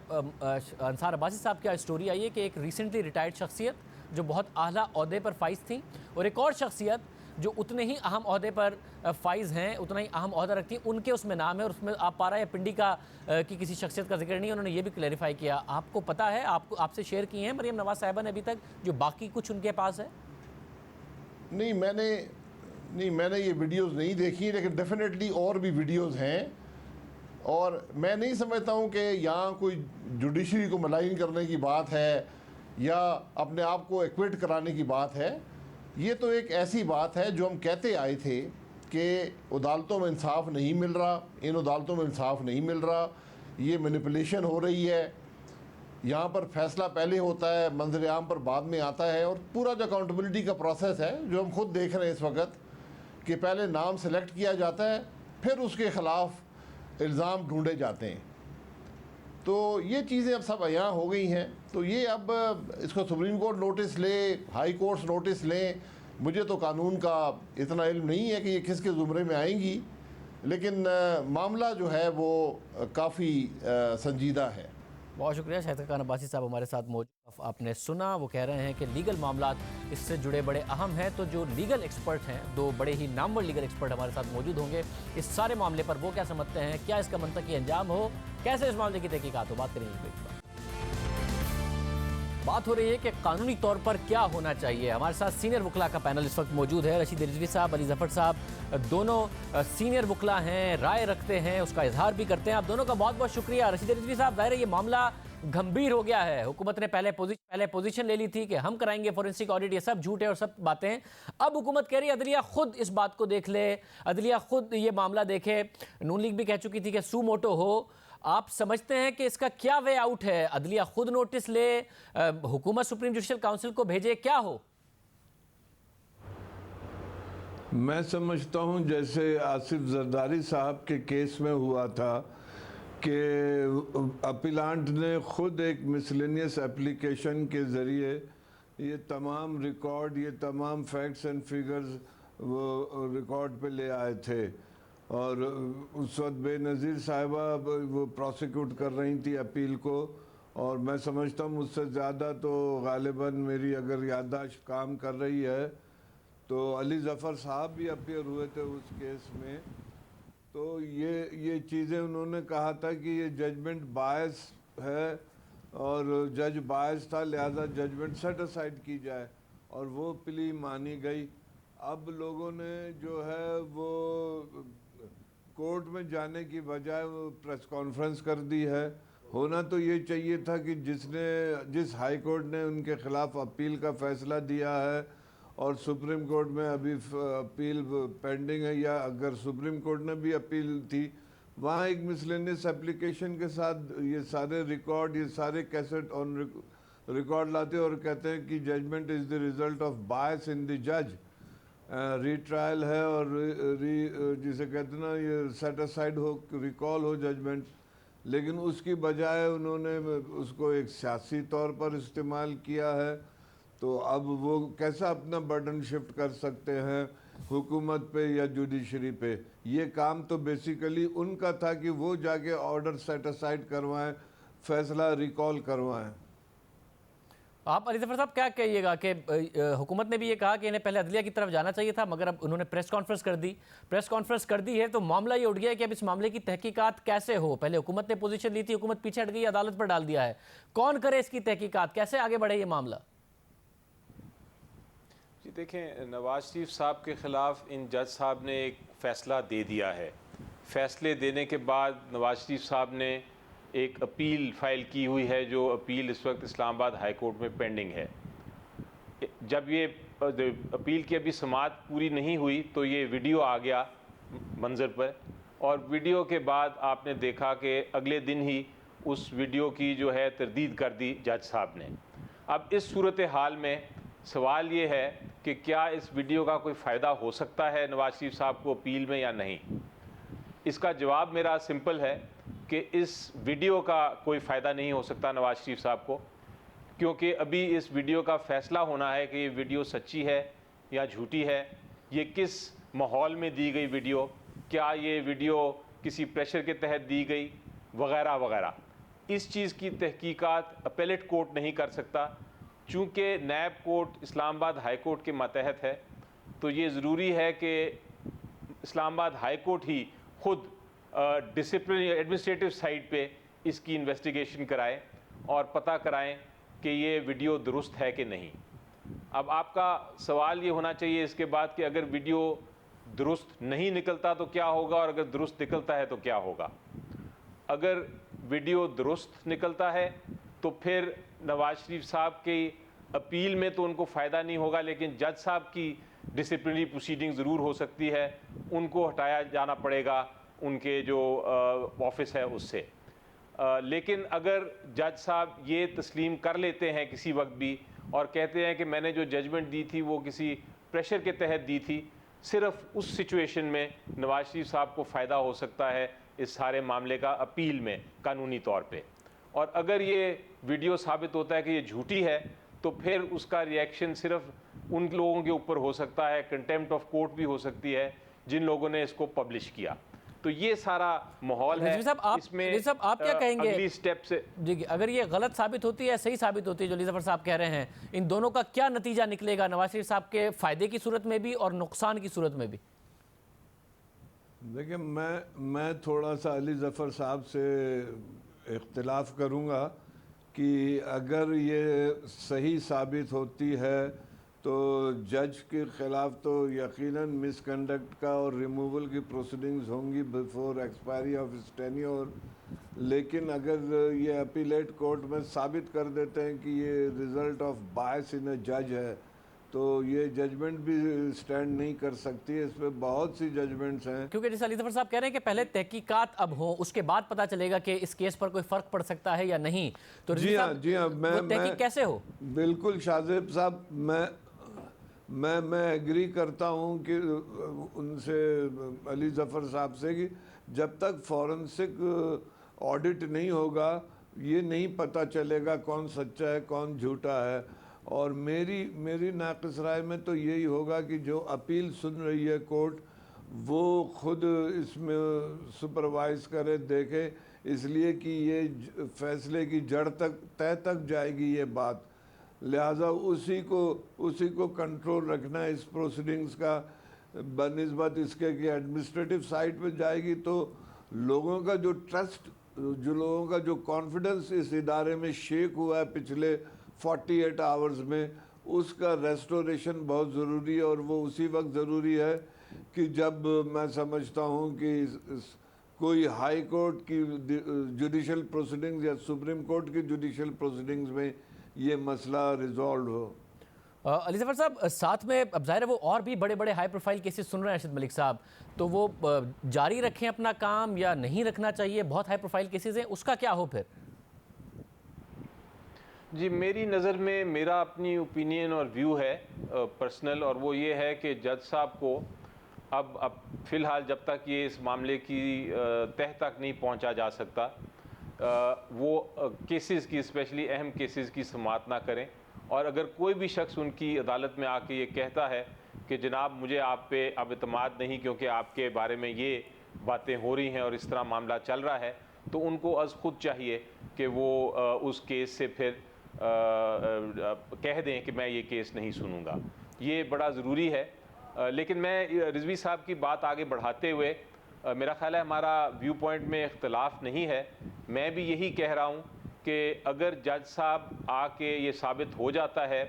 अंसार अब्बासी साहब की स्टोरी आई है कि एक रिसेंटली रिटायर्ड शख्सियत जो बहुत आला ओहदे पर फाइज थी और एक और शख्सियत जो उतने ही अहम ओहदे पर फाइज हैं, उतना ही अहम ओहदा रखती हैं, उनके उसमें नाम है और उसमें आप पारा या पिंडी का की किसी शख्सियत का जिक्र नहीं है। उन्होंने ये भी क्लैरिफाई किया। आपको पता है, आपसे शेयर की हैं मरीम नवाज साहिबा ने अभी तक जो बाकी कुछ उनके पास है? नहीं, मैंने ये वीडियोस नहीं देखी, लेकिन डेफिनेटली और भी वीडियोस हैं। और मैं नहीं समझता हूँ कि यहाँ कोई जुडिशरी को मलाइन करने की बात है या अपने आप को एक्विट कराने की बात है। ये तो एक ऐसी बात है जो हम कहते आए थे कि अदालतों में इंसाफ नहीं मिल रहा, इन अदालतों में इंसाफ नहीं मिल रहा, ये मैनिपुलेशन हो रही है, यहाँ पर फैसला पहले होता है, मंजर आम पर बाद में आता है। और पूरा जो अकाउंटेबिलिटी का प्रोसेस है जो हम खुद देख रहे हैं इस वक्त कि पहले नाम सेलेक्ट किया जाता है, फिर उसके ख़िलाफ़ इल्ज़ाम ढूंढे जाते हैं। तो ये चीज़ें अब सब यहाँ हो गई हैं। तो ये अब इसको सुप्रीम कोर्ट नोटिस ले, हाई कोर्ट्स नोटिस लें, मुझे तो कानून का इतना इल्म नहीं है कि ये किसके ज़ुमरे में आएंगी, लेकिन मामला जो है वो काफ़ी संजीदा है। बहुत शुक्रिया। शाहिद खान अब्बासी साहब हमारे साथ मौजूद। आपने सुना, वो कह रहे हैं कि लीगल मामलात इससे जुड़े बड़े अहम हैं। तो जो लीगल एक्सपर्ट हैं, 2 बड़े ही नामवर लीगल एक्सपर्ट हमारे साथ मौजूद होंगे इस सारे मामले पर। वो क्या समझते हैं, क्या इसका मंतकी अंजाम हो, कैसे इस मामले की तहकीकात हो, बात करेंगे। बात हो रही है कि कानूनी तौर पर क्या होना चाहिए। हमारे साथ सीनियर वकला का पैनल इस वक्त मौजूद है। रशीद रिजवी साहब, अली जफर साहब, दोनों सीनियर वकला हैं, राय रखते हैं, उसका इजहार भी करते हैं। आप दोनों का बहुत बहुत शुक्रिया। रशीद रिजवी साहब, ज़ाहिर है ये मामला गंभीर हो गया है। हुकूमत ने पहले पोजीशन ले ली थी कि हम कराएंगे फोरेंसिक ऑडिट, ये सब झूठ है और सब बातें। अब हुकूमत कह रही है अदलिया खुद इस बात को देख ले, अदलिया खुद ये मामला देखे। नून लीग भी कह चुकी थी कि सू मोटो हो। आप समझते हैं कि इसका क्या वे आउट है? अदलिया खुद नोटिस ले, हुकूमत सुप्रीम जुडिशल काउंसिल को भेजे, क्या हो? मैं समझता हूं जैसे आसिफ जरदारी साहब के केस में हुआ था कि अपीलांट ने खुद एक मिसलेनियस एप्लीकेशन के ज़रिए ये तमाम रिकॉर्ड, ये तमाम फैक्ट्स एंड फिगर्स वो रिकॉर्ड पे ले आए थे। और उस वक्त बेनज़ीर साहिबा वो प्रोसिक्यूट कर रही थी अपील को, और मैं समझता हूँ मुझसे ज़्यादा तो गालिबन मेरी अगर याददाश्त काम कर रही है तो अली ज़फ़र साहब भी अपीयर हुए थे उस केस में। तो ये चीज़ें उन्होंने कहा था कि ये जजमेंट बायस है और जज बायस था, लिहाजा जजमेंट सेट असाइड की जाए, और वो प्ली मानी गई। अब लोगों ने जो है वो कोर्ट में जाने की बजाय वो प्रेस कॉन्फ्रेंस कर दी है। होना तो ये चाहिए था कि जिस हाई कोर्ट ने उनके ख़िलाफ़ अपील का फ़ैसला दिया है और सुप्रीम कोर्ट में अभी अपील पेंडिंग है, या अगर सुप्रीम कोर्ट ने भी अपील थी, वहाँ एक मिसलेनियस एप्लीकेशन के साथ ये सारे रिकॉर्ड, ये सारे कैसेट ऑन रिकॉर्ड लाते और कहते हैं कि judgement is the result of bias in the जज, रीट्रायल है और जिसे कहते हैं ना ये सेट असाइड हो, रिकॉल हो जजमेंट। लेकिन उसकी बजाय उन्होंने उसको एक सियासी तौर पर इस्तेमाल किया है। तो अब वो कैसा अपना बर्डन शिफ्ट कर सकते हैं हुकूमत पे या जुडिशरी पे? ये काम तो बेसिकली उनका था कि वो जाके ऑर्डर सेट असाइड करवाएं, फैसला रिकॉल करवाएं। आप अली ज़फ़र साहब क्या कहिएगा कि हुकूमत ने भी ये कहा कि इन्हें पहले अदलिया की तरफ जाना चाहिए था, मगर अब उन्होंने प्रेस कॉन्फ्रेंस कर दी है, तो मामला ये उठ गया है कि अब इस मामले की तहकीकात कैसे हो? पहले हुकूमत ने पोजीशन ली थी, हुकूमत पीछे हट गई, अदालत पर डाल दिया है। कौन करे इसकी तहकीकात, कैसे आगे बढ़े ये मामला? जी देखें, नवाज शरीफ साहब के ख़िलाफ़ इन जज साहब ने एक फ़ैसला दे दिया है। फ़ैसले देने के बाद नवाज शरीफ साहब ने एक अपील फ़ाइल की हुई है, जो अपील इस वक्त इस्लामाबाद हाई कोर्ट में पेंडिंग है। जब ये अपील की अभी समाअत पूरी नहीं हुई तो ये वीडियो आ गया मंजर पर, और वीडियो के बाद आपने देखा कि अगले दिन ही उस वीडियो की जो है तरदीद कर दी जज साहब ने। अब इस सूरत हाल में सवाल ये है कि क्या इस वीडियो का कोई फ़ायदा हो सकता है नवाज शरीफ साहब को अपील में या नहीं? इसका जवाब मेरा सिंपल है कि इस वीडियो का कोई फ़ायदा नहीं हो सकता नवाज शरीफ साहब को, क्योंकि अभी इस वीडियो का फ़ैसला होना है कि ये वीडियो सच्ची है या झूठी है, ये किस माहौल में दी गई वीडियो, क्या ये वीडियो किसी प्रेशर के तहत दी गई वगैरह वगैरह। इस चीज़ की तहकीकात अपेलेट कोर्ट नहीं कर सकता। चूँकि नैब कोर्ट इस्लामाबाद हाई कोर्ट के मातहत है, तो ये ज़रूरी है कि इस्लामाबाद हाई कोर्ट ही खुद डिसिप्लिन एडमिनिस्ट्रेटिव साइड पे इसकी इन्वेस्टिगेशन कराए और पता कराएं कि ये वीडियो दुरुस्त है कि नहीं। अब आपका सवाल ये होना चाहिए इसके बाद कि अगर वीडियो दुरुस्त नहीं निकलता तो क्या होगा, और अगर दुरुस्त निकलता है तो क्या होगा। अगर वीडियो दुरुस्त निकलता है तो फिर नवाज शरीफ साहब की अपील में तो उनको फ़ायदा नहीं होगा, लेकिन जज साहब की डिसिप्लिनरी प्रोसीडिंग ज़रूर हो सकती है, उनको हटाया जाना पड़ेगा उनके जो ऑफिस है उससे। लेकिन अगर जज साहब ये तस्लीम कर लेते हैं किसी वक्त भी और कहते हैं कि मैंने जो जजमेंट दी थी वो किसी प्रेशर के तहत दी थी, सिर्फ उस सिचुएशन में नवाज शरीफ साहब को फ़ायदा हो सकता है इस सारे मामले का अपील में कानूनी तौर पे। और अगर ये वीडियो साबित होता है कि ये झूठी है तो फिर उसका रिएक्शन सिर्फ उन लोगों के ऊपर हो सकता है, कंटेम्प्ट ऑफ कोर्ट भी हो सकती है जिन लोगों ने इसको पब्लिश किया। तो ये सारा माहौल है। इसमें साहब आप क्या कहेंगे अगली स्टेप से जी, अगर ये गलत साबित होती है, सही साबित होती है जो अली ज़फ़र साहब कह रहे हैं, इन दोनों का क्या नतीजा निकलेगा नवाज शरीफ साहब के फ़ायदे की सूरत में भी और नुकसान की सूरत में भी? देखिए, मैं थोड़ा सा अली ज़फ़र साहब से इख्तिलाफ करूँगा कि अगर ये सही साबित होती है तो जज के ख़िलाफ़ तो यकीनन मिसकंडक्ट का और रिमूवल की प्रोसीडिंग्स होंगी before expiry of his tenure. लेकिन अगर ये अपीलेट कोर्ट में साबित कर देते हैं कि ये रिज़ल्ट ऑफ बायस इन अ जज है, तो ये जजमेंट भी स्टैंड नहीं कर सकती है। इसमें बहुत सी जजमेंट्स हैं, क्योंकि जैसे अली ज़फ़र साहब कह रहे हैं कि पहले तहकीकात अब हो, उसके बाद पता चलेगा कि इस केस पर कोई फ़र्क पड़ सकता है या नहीं। तो जी हाँ, वो तहकीक कैसे हो? बिल्कुल शाहजेब साहब, मैं एग्री करता हूँ कि उनसे, अली ज़फ़र साहब से, कि जब तक फॉरेंसिक ऑडिट नहीं होगा ये नहीं पता चलेगा कौन सच्चा है कौन झूठा है। और मेरी नाक़िस राय में तो यही होगा कि जो अपील सुन रही है कोर्ट वो खुद इसमें सुपरवाइज़ करे, देखे, इसलिए कि ये फैसले की जड़ तक तय तक जाएगी ये बात। लिहाजा उसी को कंट्रोल रखना है इस प्रोसीडिंग्स का, बनिस्बत इसके कि एडमिनिस्ट्रेटिव साइड पे जाएगी तो लोगों का जो ट्रस्ट, लोगों का जो कॉन्फिडेंस इस इदारे में शेक हुआ है पिछले 48 आवर्स में, उसका रेस्टोरेशन बहुत ज़रूरी है। और वो उसी वक्त ज़रूरी है कि जब मैं समझता हूँ कि कोई हाई कोर्ट की जुडिशल प्रोसीडिंग्स या सुप्रीम कोर्ट की जुडिशल प्रोसीडिंग्स में ये मसला रिजॉल्व हो। अली ज़फ़र साहब, साथ में अब ज़ाहिर है वो और भी बड़े बड़े हाई प्रोफाइल केसेस सुन रहे हैं अरशद मलिक साहब, तो वो जारी रखें अपना काम या नहीं रखना चाहिए? बहुत हाई प्रोफाइल केसेस हैं, उसका क्या हो फिर? जी, मेरी नज़र में मेरा अपनी ओपिनियन और व्यू है पर्सनल, और वो ये है कि जज साहब को अब फ़िलहाल जब तक ये इस मामले की तह तक नहीं पहुंचा जा सकता, वो केसेस की, स्पेशली अहम केसेस की समाअत ना करें। और अगर कोई भी शख्स उनकी अदालत में आके ये कहता है कि जनाब मुझे आप पे अब इत्मीनाद नहीं क्योंकि आपके बारे में ये बातें हो रही हैं और इस तरह मामला चल रहा है, तो उनको अज़ खुद चाहिए कि वो उस केस से फिर कह दें कि मैं ये केस नहीं सुनूंगा। ये बड़ा ज़रूरी है। लेकिन मैं रिजवी साहब की बात आगे बढ़ाते हुए, मेरा ख्याल है हमारा व्यू पॉइंट में इख्तलाफ नहीं है। मैं भी यही कह रहा हूँ कि अगर जज साहब आके ये साबित हो जाता है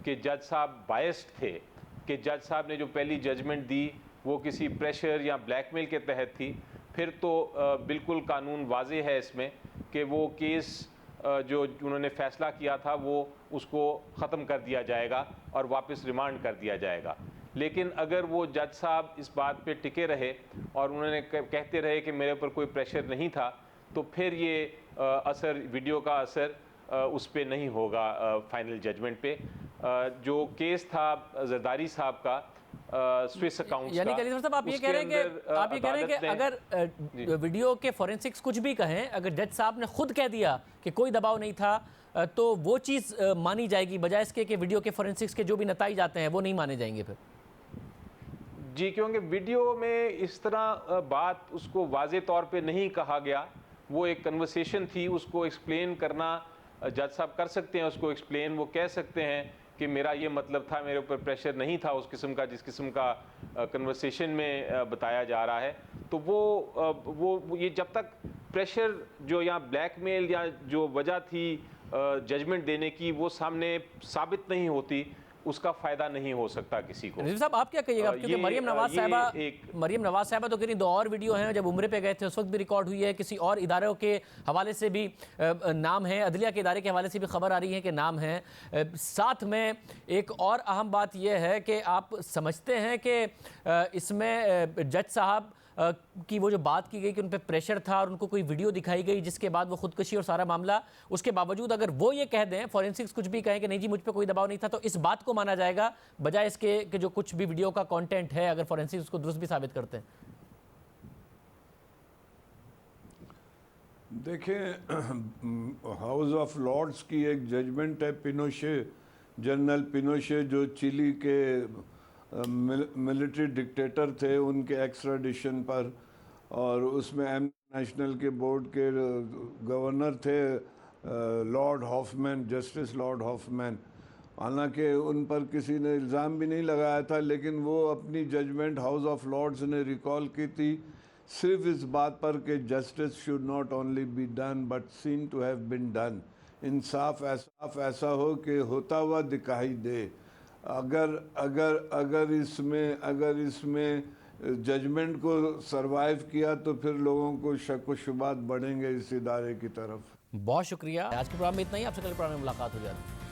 कि जज साहब बायस्ड थे, कि जज साहब ने जो पहली जजमेंट दी वो किसी प्रेशर या ब्लैकमेल के तहत थी, फिर तो बिल्कुल कानून वाज़े है इसमें कि वो केस जो उन्होंने फ़ैसला किया था वो उसको ख़त्म कर दिया जाएगा और वापस रिमांड कर दिया जाएगा। लेकिन अगर वो जज साहब इस बात पे टिके रहे और उन्होंने कहते रहे कि मेरे ऊपर कोई प्रेशर नहीं था, तो फिर ये असर, वीडियो का असर उस पर नहीं होगा फाइनल जजमेंट पे। जो केस था जरदारी साहब का स्विस अकाउंट, यानी कि साहब आप ये कह रहे हैं कि अगर वीडियो के फॉरेंसिक्स कुछ भी कहें, अगर जज साहब ने खुद कह दिया कि कोई दबाव नहीं था तो वो चीज़ मानी जाएगी, बजाय इसके कि वीडियो के फॉरेंसिक्स के जो भी नताइज आते हैं वो नहीं माने जाएंगे फिर? जी, क्योंकि वीडियो में इस तरह बात उसको वाज़े तौर पे नहीं कहा गया। वो एक कन्वर्सेशन थी, उसको एक्सप्लेन करना जज साहब कर सकते हैं, उसको एक्सप्लेन वो कह सकते हैं कि मेरा ये मतलब था, मेरे ऊपर प्रेशर नहीं था उस किस्म का जिस किस्म का कन्वर्सेशन में बताया जा रहा है। तो वो ये जब तक प्रेशर जो या ब्लैकमेल या जो वजह थी जजमेंट देने की वो सामने साबित नहीं होती, उसका फायदा नहीं हो सकता किसी को। नजीर साहब आप क्या कहिएगा, क्योंकि मरियम नवाज साहिबा तो कह रही 2 और वीडियो हैं, जब उम्रे पे गए थे उस वक्त भी रिकॉर्ड हुई है, किसी और इदारों के हवाले से भी नाम है, अदलिया के इदारे के हवाले से भी खबर आ रही है कि नाम है। साथ में एक और अहम बात यह है कि आप समझते हैं कि इसमें जज साहब की वो जो बात की गई कि उन पर प्रेशर था और उनको कोई वीडियो दिखाई गई जिसके बाद वो खुदकुशी और सारा मामला, उसके बावजूद अगर वो ये कह दें, फॉरेंसिक्स कुछ भी कहें कि नहीं जी मुझ पे कोई दबाव नहीं था, तो इस बात को माना जाएगा बजाय इसके कि जो कुछ भी वीडियो का कंटेंट है अगर फॉरेंसिक्स उसको दुरुस्त भी साबित करते हैं? देखें, हाउस ऑफ लॉर्ड्स की एक जजमेंट है, पिनोशे, जनरल पिनोशे जो चिली के मिलिट्री डिक्टेटर थे, उनके एक्स्ट्राडिशन पर, और उसमें नेशनल के बोर्ड के गवर्नर थे Lord Hoffmann, Justice Lord Hoffmann. हालांकि उन पर किसी ने इल्ज़ाम भी नहीं लगाया था, लेकिन वो अपनी जजमेंट हाउस ऑफ लॉर्ड्स ने रिकॉल की थी सिर्फ इस बात पर कि justice should not only be done but seen to have been done. इंसाफ ऐसा हो कि होता हुआ दिखाई दे। अगर इसमें जजमेंट को सरवाइव किया तो फिर लोगों को शक व शुबात बढ़ेंगे इस इदारे की तरफ। बहुत शुक्रिया। आज के प्रोग्राम में इतना ही, आपसे कल प्रोग्राम में मुलाकात हो जाएगी।